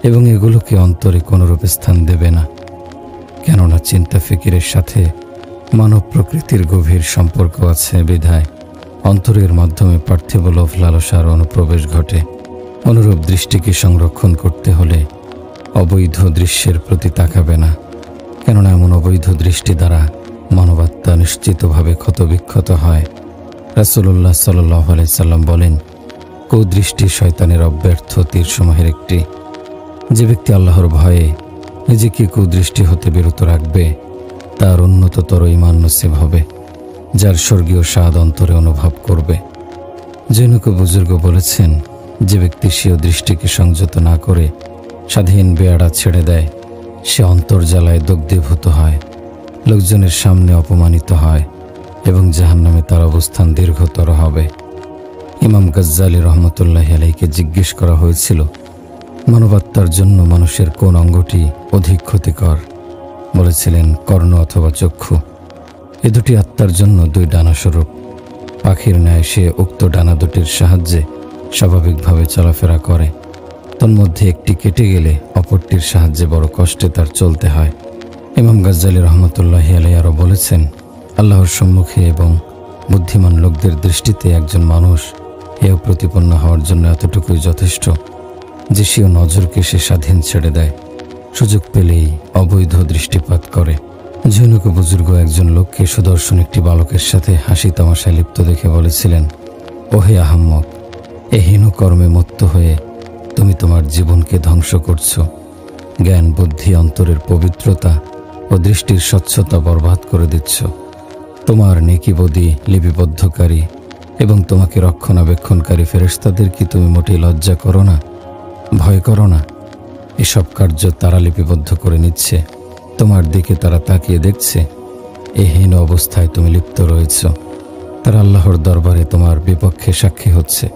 এবং এগুলোকে অন্তরে কোনোরূপে স্থান দেবে না। কেননা চিন্তা ফিকিরের সাথে মানব প্রকৃতির গভীর সম্পর্ক আছে বিধায় অন্তরের মাধ্যমে পার্থিব লোভ লালসার অনুপ্রবেশ ঘটে। অনুরূপ দৃষ্টিকে সংরক্ষণ করতে হলে অবৈধ দৃশ্যের প্রতি তাকাবে না, কেননা এমন অবৈধ দৃষ্টি দ্বারা মানবাত্মা নিশ্চিতভাবে ক্ষতবিক্ষত হয়। রাসূলুল্লাহ সাল্লাল্লাহু আলাইহি সাল্লাম বলেন, কুদৃষ্টি শয়তানের অব্যর্থ তীরসমূহের একটি। যে ব্যক্তি আল্লাহর ভয়ে নিজেকে কুদৃষ্টি হতে বিরত রাখবে তার উন্নততর ঈমান নসিব হবে, যার স্বর্গীয় স্বাদ অন্তরে অনুভব করবে। জনৈক বুজুর্গ বলেছেন, যে ব্যক্তি স্বীয় দৃষ্টিকে সংযত না করে স্বাধীন বেয়াড়া ছেড়ে দেয়, সে অন্তর্জালায় দগ্ধীভূত হয়, লোকজনের সামনে অপমানিত হয় এবং জাহান্নামে তার অবস্থান দীর্ঘতর হবে। ইমাম গাজ্জালী রহমতুল্লাহি আলাইহিকে জিজ্ঞেস করা হয়েছিল, মানবাত্মার জন্য মানুষের কোন অঙ্গটি অধিক ক্ষতিকর? বলেছিলেন, কর্ণ অথবা চক্ষু। এ দুটি আত্মার জন্য দুই ডানাস্বরূপ। পাখির ন্যায় সে উক্ত ডানা দুটির সাহায্যে স্বাভাবিকভাবে চলাফেরা করে। তন্মধ্যে একটি কেটে গেলে অপরটির সাহায্যে বড় কষ্টে তার চলতে হয়। ইমাম গাজ্জালী রহমতুল্লাহি আলাইহি আরও বলেছেন, আল্লাহর সম্মুখে এবং বুদ্ধিমান লোকদের দৃষ্টিতে একজন মানুষ হেয় প্রতিপন্ন হওয়ার জন্য এতটুকুই যথেষ্ট যে স্বীয় নজরকে সে স্বাধীন ছেড়ে দেয়, সুযোগ পেলেই অবৈধ দৃষ্টিপাত করে। জনৈক বুজুর্গ একজন লোককে সুদর্শন একটি বালকের সাথে হাসি তামাশায় লিপ্ত দেখে বলেছিলেন, ওহে আহাম্মক, এ হীন কর্মে মত্ত হয়ে তুমি তোমার জীবনকে ধ্বংস করছ। জ্ঞান, বুদ্ধি, অন্তরের পবিত্রতা ও দৃষ্টির স্বচ্ছতা বরবাদ করে দিচ্ছ। তোমার নেকিবদি লিপিবদ্ধকারী এবং তোমাকে রক্ষণাবেক্ষণকারী ফেরেশতাদের কি তুমি মোটেই লজ্জা করো না, ভয় করো না? এসব কার্য তারা লিপিবদ্ধ করে নিচ্ছে, তোমার দিকে তারা তাকিয়ে দেখছে। এই হীন অবস্থায় তুমি লিপ্ত রয়েছ। তারা আল্লাহর দরবারে তোমার বিপক্ষে সাক্ষী হচ্ছে।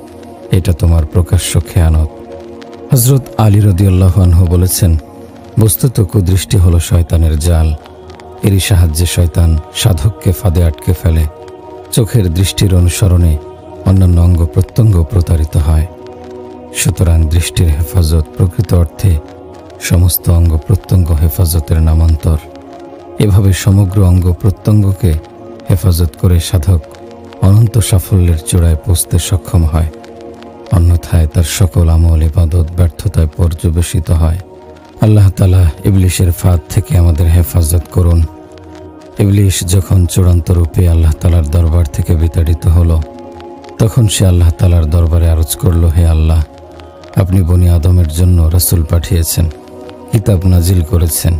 এটা তোমার প্রকাশ্য খেয়ানত। হযরত আলী রাদিয়াল্লাহু আনহু বলেছেন, বস্তুত কুদৃষ্টি হলো শয়তানের জাল। এরই সাহায্যে শয়তান সাধককে ফাঁদে আটকে ফেলে। চোখের দৃষ্টির অনুসরণে অন্যান্য অঙ্গ প্রত্যঙ্গ প্রতারিত হয়। সুতরাং দৃষ্টির হেফাজত প্রকৃত অর্থে সমস্ত অঙ্গ প্রত্যঙ্গ হেফাজতের নামান্তর। এভাবে সমগ্র অঙ্গ প্রত্যঙ্গকে হেফাজত করে সাধক অনন্ত সাফল্যের চূড়ায় পৌঁছতে সক্ষম হয়। অন্যথায় তার সকল আমল ইবাদত ব্যর্থতায় পর্যবেসিত হয়। আল্লাহ তাআলা ইবলিশের ফাঁদ থেকে আমাদের হেফাজত করুন। ইবলিশ যখন চূড়ান্ত রূপে আল্লাহ তাআলার দরবার থেকে বিতাড়িত হলো, তখন সে আল্লাহ তাআলার দরবারে আরজ করল, হে আল্লাহ, আপনি বনি আদমের জন্য রাসূল পাঠিয়েছেন, কিতাব নাজিল করেছেন,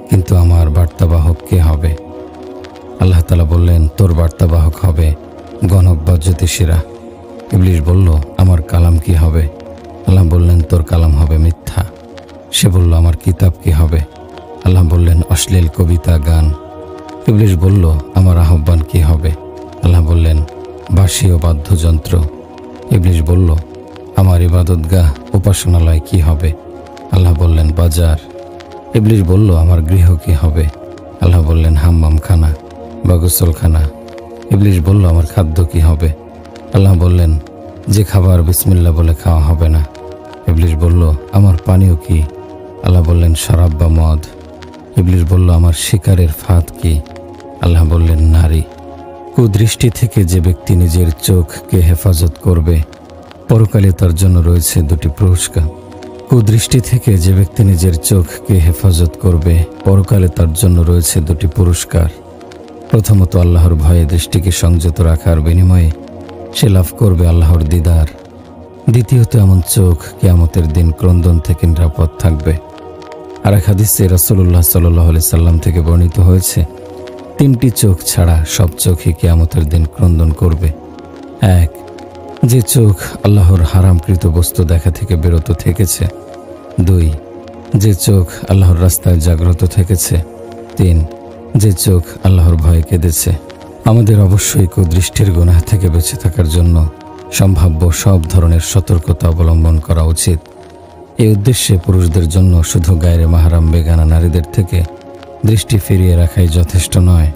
কিন্তু আমার বার্তাবাহক কে হবে? আল্লাহ তাআলা বললেন, তোর বার্তাবাহক হবে গণক বা জ্যোতিষীরা। ইবলিশ বলল, আমার কালাম কি হবে? আল্লাহ বললেন, তোর কালাম হবে মিথ্যা। সে বলল, আমার কিতাব কি হবে? আল্লাহ বললেন, অশ্লীল কবিতা, গান। ইবলিশ বলল, আমার আহ্বান কি হবে? আল্লাহ বললেন, বাঁশি ও বাদ্যযন্ত্র। ইবলিশ বলল, আমার ইবাদতগাহ উপাসনালয় কি হবে? আল্লাহ বললেন, বাজার। ইবলিশ বলল, আমার গৃহ কি হবে? আল্লাহ বললেন, হাম্মামখানা বা গোসলখানা। ইবলিশ বলল, আমার খাদ্য কি হবে? আল্লাহ বললেন, যে খাবার বিসমিল্লাহ বলে খাওয়া হবে না। ইবলিশ বলল, আমার পানীয় কি? আল্লাহ বললেন, শরাব বা মদ। ইবলিশ বলল, আমার শিকারের ফাঁদ কি? আল্লাহ বললেন, নারী। কুদৃষ্টি থেকে যে ব্যক্তি নিজের চোখকে হেফাজত করবে, পরকালে তার জন্য রয়েছে দুটি পুরস্কার। কুদৃষ্টি থেকে যে ব্যক্তি নিজের চোখকে হেফাজত করবে, পরকালে তার জন্য রয়েছে দুটি পুরস্কার। প্রথমত, আল্লাহর ভয়ে দৃষ্টিকে সংযত রাখার বিনিময়ে সে লাভ করবে আল্লাহর দিদার। দ্বিতীয়ত, এমন চোখ কিয়ামতের দিন ক্রন্দন থেকে নিরাপদ থাকবে। আর এক হাদিসে রাসূলুল্লাহ সাল্লাল্লাহু আলাইহি সাল্লাম থেকে বর্ণিত হয়েছে, তিনটি চোখ ছাড়া সব চোখই কিয়ামতের দিন ক্রন্দন করবে। এক, যে চোখ আল্লাহর হারামকৃত বস্তু দেখা থেকে বিরত থেকেছে। দুই, যে চোখ আল্লাহর রাস্তায় জাগ্রত থেকেছে। তিন, যে চোখ আল্লাহর ভয়ে কেঁদেছে। আমাদের অবশ্যই কুদৃষ্টির গুনাহ থেকে বেঁচে থাকার জন্য সম্ভাব্য সব ধরনের সতর্কতা অবলম্বন করা উচিত। এই উদ্দেশ্যে পুরুষদের জন্য শুধু গায়রে মাহরাম বেগানা নারীদের থেকে দৃষ্টি ফিরিয়ে রাখাই যথেষ্ট নয়,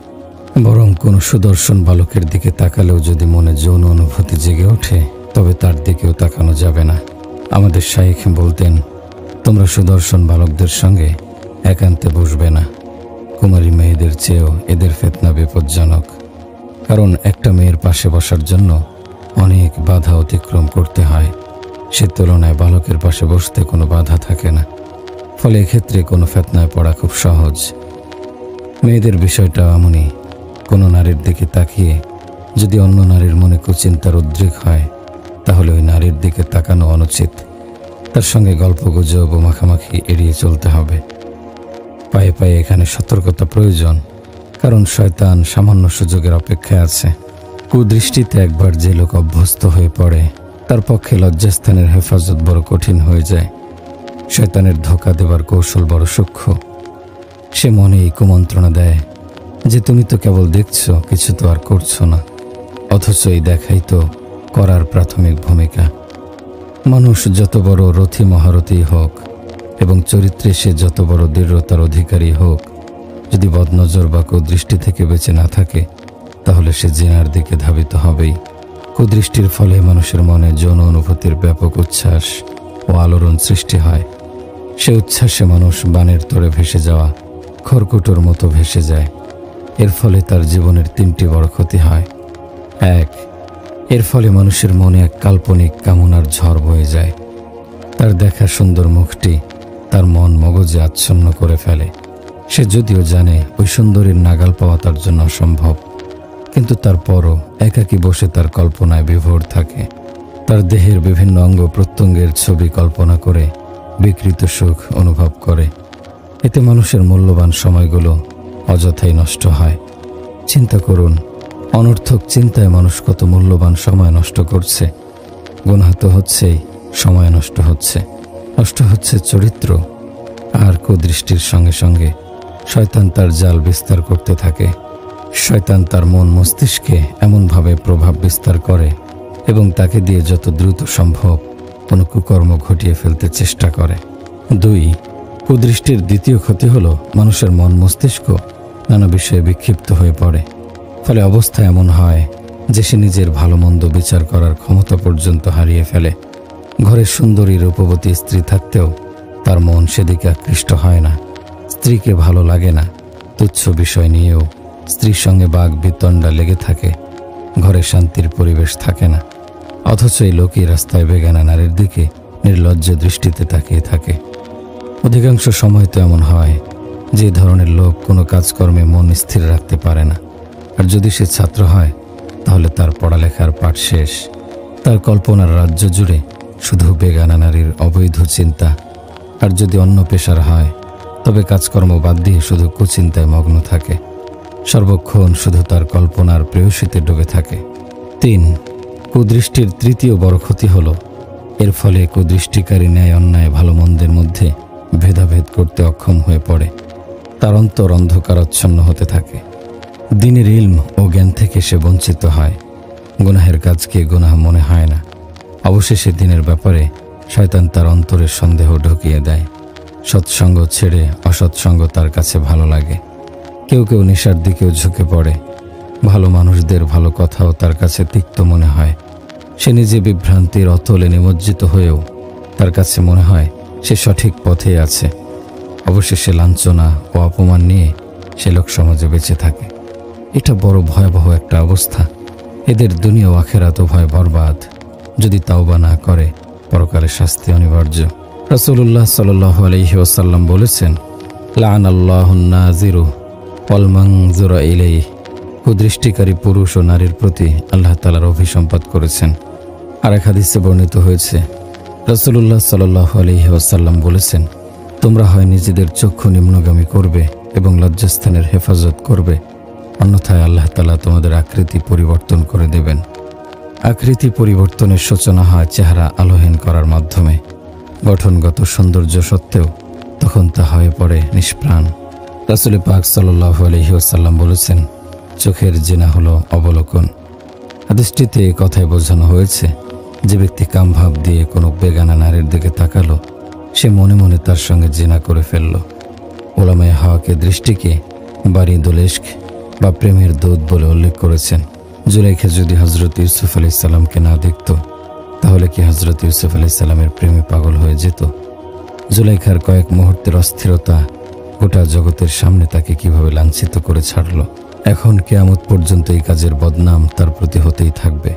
বরং কোনো সুদর্শন বালকের দিকে তাকালেও যদি মনে যৌন অনুভূতি জেগে ওঠে, তবে তার দিকেও তাকানো যাবে না। আমাদের শাইখ বলতেন, তোমরা সুদর্শন বালকদের সঙ্গে একান্তে বসবে না। কুমারী মেয়েদের চেয়েও এদের ফিতনা বিপজ্জনক, কারণ একটা মেয়ের পাশে বসার জন্য অনেক বাধা অতিক্রম করতে হয়। সে তুলনায় বালকের পাশে বসতে কোনো বাধা থাকে না, ফলে এক্ষেত্রে কোনো ফিতনায় পড়া খুব সহজ। মেয়েদের বিষয়টা এমনই, কোনো নারীর দিকে তাকিয়ে যদি অন্য নারীর মনে কুচিন্তার উদ্রেক হয়, তাহলে ওই নারীর দিকে তাকানো অনুচিত। তার সঙ্গে গল্পগুজব ও মাখামাখি এড়িয়ে চলতে হবে। পায়ে পায়ে এখানে সতর্কতা প্রয়োজন, কারণ শয়তান সামান্য সুযোগের অপেক্ষায় আছে। কুদৃষ্টিতে একবার যে লোক অভ্যস্ত হয়ে পড়ে, তার পক্ষে লজ্জাস্থানের হেফাজত বড় কঠিন হয়ে যায়। শয়তানের ধোঁকা দেবার কৌশল বড় সূক্ষ্ম। সে মনেই কুমন্ত্রণা দেয় যে তুমি তো কেবল দেখছো, কিছু তো আর করছো না, অথচ এই দেখাই তো করার প্রাথমিক ভূমিকা। মানুষ যত বড় রথী মহারথী হোক এবং চরিত্রে সে যত বড় দৃঢ়তার অধিকারী হোক, যদি বদনজর বা কুদৃষ্টি থেকে বেঁচে না থাকে, তাহলে সে জিনার দিকে ধাবিত হবেই। কুদৃষ্টির ফলে মানুষের মনে যৌন অনুভূতির ব্যাপক উচ্ছ্বাস ও আলোড়ন সৃষ্টি হয়। সে উচ্ছ্বাসে মানুষ বানের তোড়ে ভেসে যাওয়া খড়কুটোর মতো ভেসে যায়। এর ফলে তার জীবনের 3টি বড় ক্ষতি হয়। 1, এর ফলে মানুষের মনে এক কাল্পনিক কামনার ঝড় বয়ে যায়। তার দেখা সুন্দর মুখটি তার মন মগজে আচ্ছন্ন করে ফেলে। সে যদিও জানে ওই সুন্দরীর নাগাল পাওয়া তার জন্য অসম্ভব, কিন্তু তারপরও একাকী বসে তার কল্পনায় বিভোর থাকে। তার দেহের বিভিন্ন অঙ্গ প্রত্যঙ্গের ছবি কল্পনা করে বিকৃত সুখ অনুভব করে। এতে মানুষের মূল্যবান সময়গুলো অযথাই নষ্ট হয়। চিন্তা করুন, অনর্থক চিন্তায় মানুষ কত মূল্যবান সময় নষ্ট করছে। গুনাহ তো হচ্ছেই, সময় নষ্ট হচ্ছে চরিত্র। আর কুদৃষ্টির সঙ্গে সঙ্গে শয়তান তার জাল বিস্তার করতে থাকে। শয়তান তার মন মস্তিষ্কে এমনভাবে প্রভাব বিস্তার করে এবং তাকে দিয়ে যত দ্রুত সম্ভব কোনো কুকর্ম ঘটিয়ে ফেলতে চেষ্টা করে। 2, কুদৃষ্টির দ্বিতীয় ক্ষতি হলো মানুষের মন মস্তিষ্ক নানা বিষয়ে বিক্ষিপ্ত হয়ে পড়ে। ফলে অবস্থা এমন হয় যে সে নিজের ভালো মন্দ বিচার করার ক্ষমতা পর্যন্ত হারিয়ে ফেলে। ঘরের সুন্দরী রূপবতী স্ত্রী থাকতেও তার মন সেদিকে আকৃষ্ট হয় না। স্ত্রীকে ভালো লাগে না। তুচ্ছ বিষয় নিয়েও স্ত্রীর সঙ্গে বাগ বিতণ্ডা লেগে থাকে। ঘরে শান্তির পরিবেশ থাকে না। অথচ এই লোকই রাস্তায় বেগানা নারীর দিকে নির্লজ্জ দৃষ্টিতে তাকিয়ে থাকে। অধিকাংশ সময় তো এমন হয় যে ধরনের লোক কোনো কাজকর্মে মন স্থির রাখতে পারে না। আর যদি সে ছাত্র হয়, তাহলে তার পড়ালেখার পাঠ শেষ। তার কল্পনার রাজ্য জুড়ে শুধু বেগানা নারীর অবৈধ চিন্তা। আর যদি অন্য পেশার হয়, তবে কাজকর্ম বাদ দিয়ে শুধু কুচিন্তায় মগ্ন থাকে। সর্বক্ষণ শুধু তার কল্পনার প্রেয়সীতে ডুবে থাকে। 3, কুদৃষ্টির তৃতীয় বড় ক্ষতি হলো এর ফলে কুদৃষ্টিকারী ন্যায় অন্যায় ভালো মন্দের মধ্যে ভেদাভেদ করতে অক্ষম হয়ে পড়ে। তার অন্তর অন্ধকারাচ্ছন্ন হতে থাকে। দ্বীনের ইলম ও জ্ঞান থেকে সে বঞ্চিত হয়। গুনাহের কাজকে গুনাহ মনে হয় না। অবশেষে দ্বীনের ব্যাপারে শয়তান তার অন্তরের সন্দেহ ঢুকিয়ে দেয়। সৎসঙ্গ ছেড়ে অসৎসঙ্গ তার কাছে ভালো লাগে। কেউ কেউ নেশার দিকেও ঝুঁকে পড়ে। ভালো মানুষদের ভালো কথাও তার কাছে তিক্ত মনে হয়। সে নিজে বিভ্রান্তির অতলে নিমজ্জিত হয়েও তার কাছে মনে হয় সে সঠিক পথে আছে। অবশেষে লাঞ্ছনা ও অপমান নিয়ে সে লোক সমাজে বেঁচে থাকে। এটা বড় ভয়াবহ একটা অবস্থা। এদের দুনিয়া ও আখিরাত উভয় বরবাদ। যদি তাওবা না করে, পরকালে শাস্তি অনিবার্য। রাসূলুল্লাহ সাল্লাল্লাহু আলাইহি ওয়াসাল্লাম বলেছেন, লাআনাল্লাহুন নাযিরু ওয়াল মানযুরা ইলাইহি। কুদৃষ্টিকারী পুরুষ ও নারীর প্রতি আল্লাহ তাআলার অভিসম্পাত করেছেন। আর এক হাদিসে বর্ণিত হয়েছে, রাসূলুল্লাহ সাল্লাল্লাহু আলাইহি ওয়াসাল্লাম বলেছেন, তোমরা হয় নিজেদের চক্ষু নিম্নগামী করবে এবং লজ্জাস্থানের হেফাজত করবে, অন্যথায় আল্লাহ তাআলা তোমাদের আকৃতি পরিবর্তন করে দেবেন। আকৃতি পরিবর্তনের সূচনা হয় চেহারা আলোহীন করার মাধ্যমে। গঠনগত সৌন্দর্য সত্ত্বেও তখন তা হয়ে পড়ে নিষ্প্রাণ। রাসূল পাক সাল্লাল্লাহু আলাইহি ওয়াসাল্লাম বলেছেন, চোখের জিনা হলো অবলোকন। হাদিসটিতে এই কথাই বোঝানো হয়েছে, যে ব্যক্তি কামভাব দিয়ে কোনো বেগানা নারীর দিকে তাকালো, সে মনে মনে তার সঙ্গে জিনা করে ফেলল। উলামায়ে হক এ দৃষ্টিকে বারিদুল ইশক বা প্রেমের দূত বলে উল্লেখ করেছেন। জুলাইখা যদি হযরত ইউসুফ আলাইহিস সালামকে না দেখত, তাহলে কি হযরত ইউসুফ আলাইহিস সালামের প্রেমে পাগল হয়ে যেত? জুলাইখার কয়েক মুহূর্তের অস্থিরতা গোটা জগতের সামনে তাকে কিভাবে লাঞ্ছিত করে ছাড়ল। এখন কিয়ামত পর্যন্ত এই কাজের বদনাম তার প্রতি হতেই থাকবে।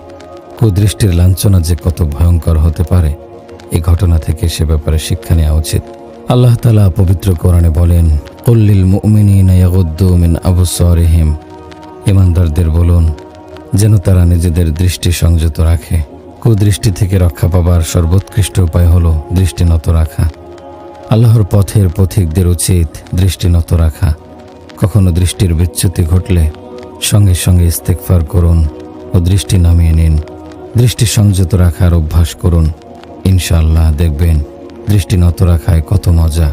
কুদৃষ্টির লাঞ্ছনা যে কত ভয়ঙ্কর হতে পারে, এই ঘটনা থেকে সে ব্যাপারে শিক্ষা নেওয়া উচিত। আল্লাহ তাআলা পবিত্র কোরআনে বলেন, কুল লিল মুমিনিনা ইয়াগুদ্দু মিন আবসারিহিম। ঈমানদারদের বলুন যেন তারা নিজেদের দৃষ্টি সংযত রাখে। কুদৃষ্টি থেকে রক্ষা পাবার সর্বোৎকৃষ্ট উপায় হলো দৃষ্টি নত রাখা। আল্লাহর পথের পথিকদের উচিত দৃষ্টি নত রাখা। কখনো দৃষ্টির বিচ্যুতি ঘটলে সঙ্গে সঙ্গে ইস্তেগফার করুন ও দৃষ্টি নামিয়ে নিন। দৃষ্টি সংযত রাখার অভ্যাস করুন। ইনশাআল্লাহ দেখবেন দৃষ্টি নত রাখায় কত মজা।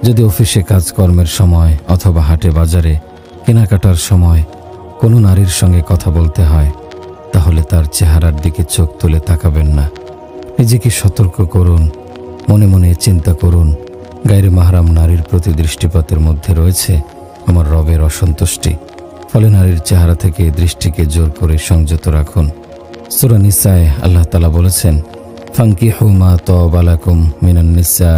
যদি অফিসে কাজকর্মের সময় অথবা হাটে বাজারে কেনাকাটার সময় কোনো নারীর সঙ্গে কথা বলতে হয়, তাহলে তার চেহারার দিকে চোখ তুলে তাকাবেন না। নিজেকে সতর্ক করুন, মনে মনে চিন্তা করুন, গায়রে মাহরাম নারীর প্রতি দৃষ্টিপাতের মধ্যে রয়েছে আমার রবের অসন্তুষ্টি। ফলে নারীর চেহারা থেকে দৃষ্টিকে জোর করে সংযত রাখুন। সূরা নিসায় আল্লাহ তাআলা বলেছেন, ফানকিহু মা তাবা লাকুম মিনান নিসা,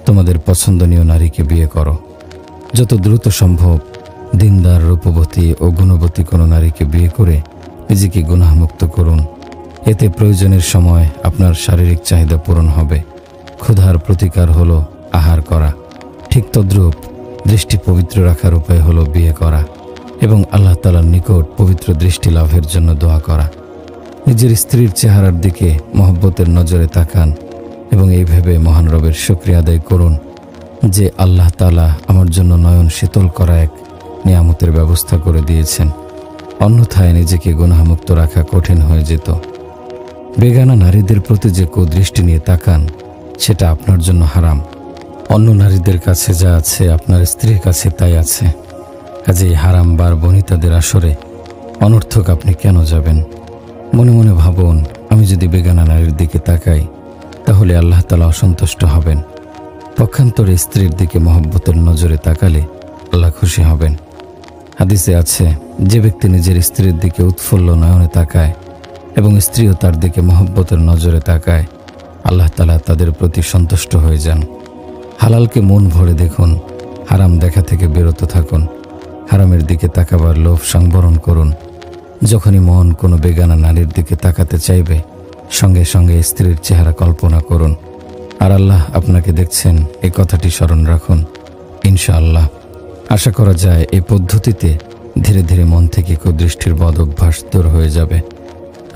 তোমাদের পছন্দনীয় নারীকে বিয়ে করো। যত দ্রুত সম্ভব দিনদার, রূপবতী ও গুণবতী কোনো নারীকে বিয়ে করে নিজেকে গুনাহমুক্ত করুন। এতে প্রয়োজনের সময় আপনার শারীরিক চাহিদা পূরণ হবে। ক্ষুধার প্রতিকার হলো আহার করা। ঠিক তদ্রূপ দৃষ্টি পবিত্র রাখার উপায় হলো বিয়ে করা এবং আল্লাহ তাআলার নিকট পবিত্র দৃষ্টি লাভের জন্য দোয়া করা। নিজের স্ত্রীর চেহারার দিকে মহব্বতের নজরে তাকান এবং এই ভেবে মহান রবের শুকরিয়া আদায় করুন যে আল্লাহ তাআলা আমার জন্য নয়ন শীতল করা এক নিয়ামতের ব্যবস্থা করে দিয়েছেন। অন্যথায় নিজেকে গুনাহমুক্ত রাখা কঠিন হয়ে যেত। বেগানা নারীদের প্রতি যে কুদৃষ্টি নিয়ে তাকান, সেটা আপনার জন্য হারাম। অন্য নারীদের কাছে যা আছে আপনার স্ত্রীর কাছে তাই আছে। কাজেই হারাম বার বনিতাদের আসরে অনর্থক আপনি কেন যাবেন? মনে মনে ভাবুন, আমি যদি বেগানা নারীর দিকে তাকাই তাহলে আল্লাহ তাআলা অসন্তুষ্ট হবেন। পক্ষান্তরে স্ত্রীর দিকে মহব্বতের নজরে তাকালে আল্লাহ খুশি হবেন। হাদিসে আছে, যে ব্যক্তি নিজের স্ত্রীর দিকে উৎফুল্ল নয়নে তাকায় এবং স্ত্রীও তার দিকে মহব্বতের নজরে তাকায়, আল্লাহ তাআলা তাদের প্রতি সন্তুষ্ট হয়ে যান। হালালকে মন ভরে দেখুন, হারাম দেখা থেকে বিরত থাকুন। হারামের দিকে তাকাবার লোভ সংবরণ করুন। যখনই মন কোনো বেগানা নারীর দিকে তাকাতে চাইবে, সঙ্গে সঙ্গে স্ত্রীর চেহারা কল্পনা করুন। আর আল্লাহ আপনাকে দেখছেন, এই কথাটি স্মরণ রাখুন। ইনশাআল্লাহ আশা করা যায় এই পদ্ধতিতে ধীরে ধীরে মন থেকে কুদৃষ্টির বদ অভ্যাস দূর হয়ে যাবে।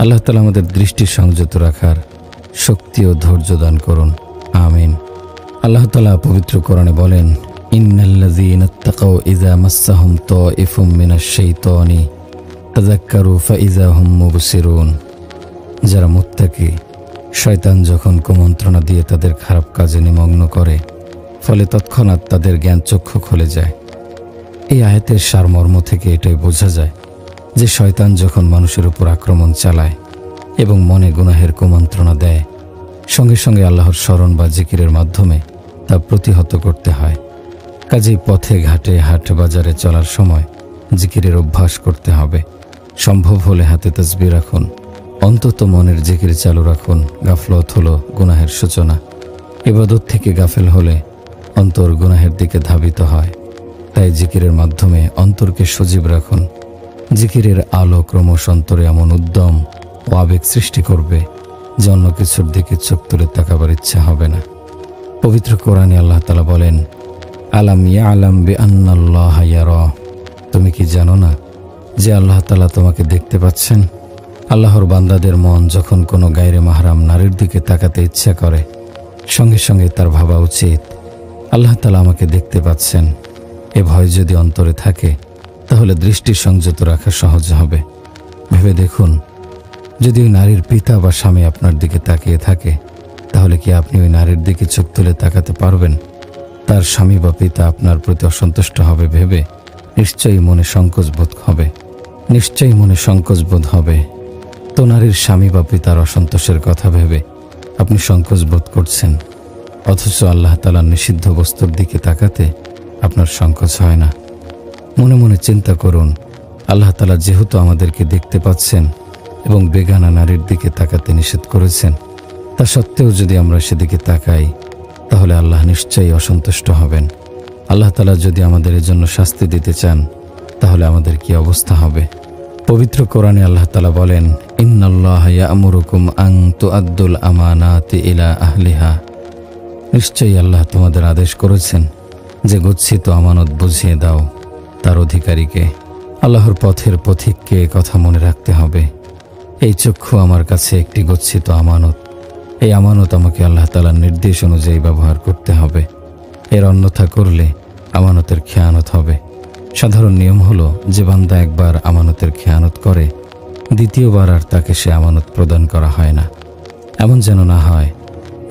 আল্লাহ তাআলা আমাদের দৃষ্টি সংযত রাখার শক্তি ও ধৈর্য দান করুন। আমিন। আল্লাহ তাআলা পবিত্র কোরআনে বলেন, ইন্নাল্লাযীনা ইত্তাকাউ ইযা মাসসাহুম তাইফুম মিনাশ শাইতানি তাযাক্কারু ফাইযা হুম মুবসিরুন। যারা মুত্তাকি, শয়তান যখন কুমন্ত্রণা দিয়ে তাদের খারাপ কাজে নিমগ্ন করে, ফলে তৎক্ষণাৎ তাদের জ্ঞান চক্ষু খুলে যায়। এই আয়াতের সারমর্ম থেকে এটাই বোঝা যায় যে শয়তান যখন মানুষের উপর আক্রমণ চালায় এবং মনে গুনাহের কুমন্ত্রণা দেয়, সঙ্গে সঙ্গে আল্লাহর স্মরণ বা জিকিরের মাধ্যমে তা প্রতিহত করতে হয়। কাজেই পথে ঘাটে হাট বাজারে চলার সময় জিকিরের অভ্যাস করতে হবে। সম্ভব হলে হাতে তাসবিহ রাখুন। অন্তত মনের জিকির চালু রাখুন। গাফলত হলো গুনাহের সূচনা। ইবাদত থেকে গাফেল হলে অন্তর গুনাহের দিকে ধাবিত হয়। তাই জিকিরের মাধ্যমে অন্তরকে সজীব রাখুন। জিকিরের আলো ক্রমশ অন্তরে এমন উদ্যম ও আবেগ সৃষ্টি করবে যে অন্য কিছুর দিকে চোখ তুলে তাকাবার ইচ্ছা হবে না। পবিত্র কোরআনে আল্লাহ তাআলা বলেন, আলাম ইয়ালাম বিআন্নাল্লাহা ইয়ারা, তুমি কি জানো না যে আল্লাহ তাআলা তোমাকে দেখতে পাচ্ছেন? আল্লাহর বান্দাদের মন যখন কোনো গায়রে মাহরাম নারীর দিকে তাকাতে ইচ্ছা করে, সঙ্গে সঙ্গে তার ভাবা উচিত, আল্লাহ তাআলা আমাকে দেখতে পাচ্ছেন। এ ভয় যদি অন্তরে থাকে তাহলে দৃষ্টি সংযত রাখা সহজ হবে। ভেবে দেখুন, যদি ওই নারীর পিতা বা স্বামী আপনার দিকে তাকিয়ে থাকে, তাহলে কি আপনি ওই নারীর দিকে চোখ তুলে তাকাতে পারবেন? তার স্বামী বা পিতা আপনার প্রতি অসন্তুষ্ট হবে ভেবে নিশ্চয়ই মনে সংকোচ বোধ হবে। তো নারীর স্বামী বা পিতার অসন্তোষের কথা ভেবে আপনি সংকোচ বোধ করছেন, অথচ আল্লাহ তাআলার নিষিদ্ধ বস্তুর দিকে তাকাতে আপনার সংকোচ হয় না। মনে মনে চিন্তা করুন, আল্লাহ তাআলা যেহেতু আমাদেরকে দেখতে পাচ্ছেন এবং বেগানা নারীর দিকে তাকাতে নিষেধ করেছেন, তা সত্ত্বেও যদি আমরা সেদিকে তাকাই, তাহলে আল্লাহ নিশ্চয়ই অসন্তুষ্ট হবেন। আল্লাহ তাআলা যদি আমাদের এজন্য শাস্তি দিতে চান, তাহলে আমাদের কি অবস্থা হবে? পবিত্র কোরআনে আল্লাহ তাআলা বলেন, ইন্নাল্লাহা ইয়া'মুরুকুম আন তুআদ্দুল আমানাতি ইলা আহলিহা, নিশ্চয়ই আল্লাহ তোমাদের আদেশ করেছেন যে গচ্ছিত আমানত বুঝিয়ে দাও তার অধিকারীকে। আল্লাহর পথের পথিককে কথা মনে রাখতে হবে। এই চক্ষু আমার কাছে একটি গচ্ছিত আমানত। এই আমানত আমাকে আল্লাহ তাআলার নির্দেশ অনুযায়ী ব্যবহার করতে হবে। এর অন্যথা করলে আমানতের খেয়ানত হবে। সাধারণ নিয়ম হলো, যে বান্দা একবার আমানতের খেয়ানত করে, দ্বিতীয়বার আর তাকে সে আমানত প্রদান করা হয় না। এমন যেন না হয়,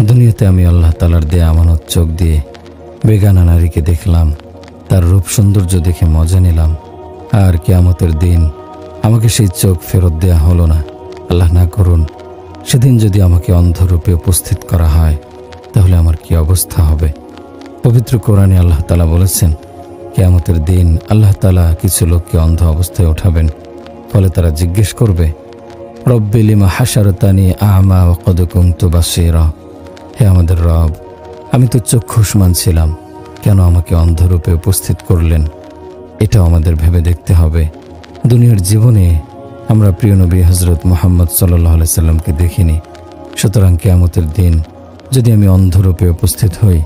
দুনিয়াতে আমি আল্লাহ তাআলার দেয়া আমানত চোখ দিয়ে বেগানা নারীকে দেখলাম, তার রূপ সৌন্দর্য দেখে মজা নিলাম, আর কিয়ামতের দিন আমাকে সেই চোখ ফেরত দেয়া হলো না। আল্লাহ না করুন, সেদিন যদি আমাকে অন্ধরূপে উপস্থিত করা হয়, তাহলে আমার কি অবস্থা হবে? পবিত্র কোরআনে আল্লাহ তাআলা বলেছেন, কিয়ামতের দিন আল্লাহ তাআলা কিছু লোককে অন্ধ অবস্থায় ওঠাবেন। ফলে তারা জিজ্ঞেস করবে, রব্বি লিমা হাশারতানি আ'মা ওয়া ক্বাদ কুনতু বাসীরা। হে আমাদের রব, আমি তো চক্ষুষ্মান ছিলাম, কেন আমাকে অন্ধরূপে উপস্থিত করলেন? এটাও আমাদের ভেবে দেখতে হবে। দুনিয়ার জীবনে আমরা প্রিয় নবী হযরত মুহাম্মদ সাল্লাল্লাহু আলাইহি সাল্লামকে দেখিনি। সুতরাং কিয়ামতের দিন যদি আমি অন্ধরূপে উপস্থিত হই,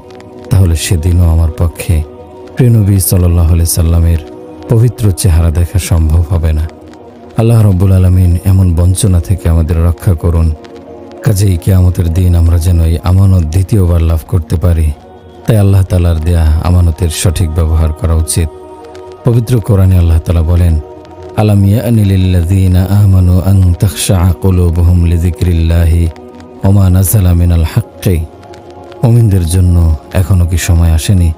তাহলে সেদিনও আমার পক্ষে প্রিয় নবী সাল্লাল্লাহু আলাইহি সাল্লামের পবিত্র চেহারা দেখা সম্ভব হবে না। আল্লাহ রাব্বুল আলামিন এমন বঞ্চনা থেকে আমাদের রক্ষা করুন। কাজেই কিয়ামতের দিন আমরা যেন এই আমানত দ্বিতীয়বার লাভ করতে পারি, তাই আল্লাহ তাআলার দেয়া আমানতের সঠিক ব্যবহার করা উচিত। পবিত্র কোরআনে আল্লাহ তাআলা বলেন, আলাম ইয়ানি লিল্লাযীনা আমানু আন তাখশা'a কুলুবুহুম লিযিকরিল্লাহি ওয়া মা নাযালা মিনাল হাক্কি। মুমিনদের জন্য এখনো কি সময় আসেনি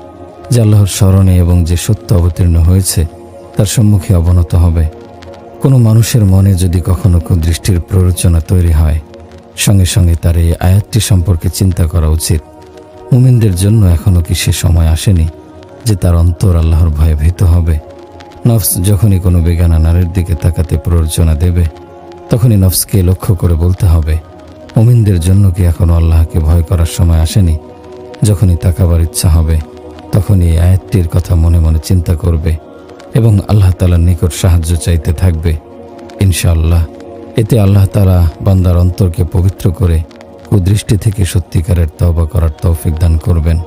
যে আল্লাহর স্মরণে এবং যে সত্য অবতীর্ণ হয়েছে তার সম্মুখে অবনত হবে? কোনো মানুষের মনে যদি কখনো কুদৃষ্টির প্ররোচনা তৈরি হয়, সঙ্গে সঙ্গে তার এই আয়াতটি সম্পর্কে চিন্তা করা উচিত। মুমিনদের জন্য এখনো কি সে সময় আসেনি যে তার অন্তর আল্লাহর ভয়ে ভীত হবে? নফস যখনই কোনো বেগানা নারীর দিকে তাকাতে প্ররোচনা দেবে, তখনই নফসকে লক্ষ্য করে বলতে হবে, মুমিনদের জন্য কি এখনো আল্লাহকে ভয় করার সময় আসেনি? যখনই তাকাবার ইচ্ছা হবে, তখনই এই আয়াতটির কথা মনে মনে চিন্তা করবে এবং আল্লাহ তাআলার নিকট সাহায্য চাইতে থাকবে। ইনশাআল্লাহ এতে আল্লাহ তাআলা বান্দার অন্তরকে পবিত্র করে কুদৃষ্টি থেকে সত্যিকারের তওবা করার তৌফিক দান করবেন।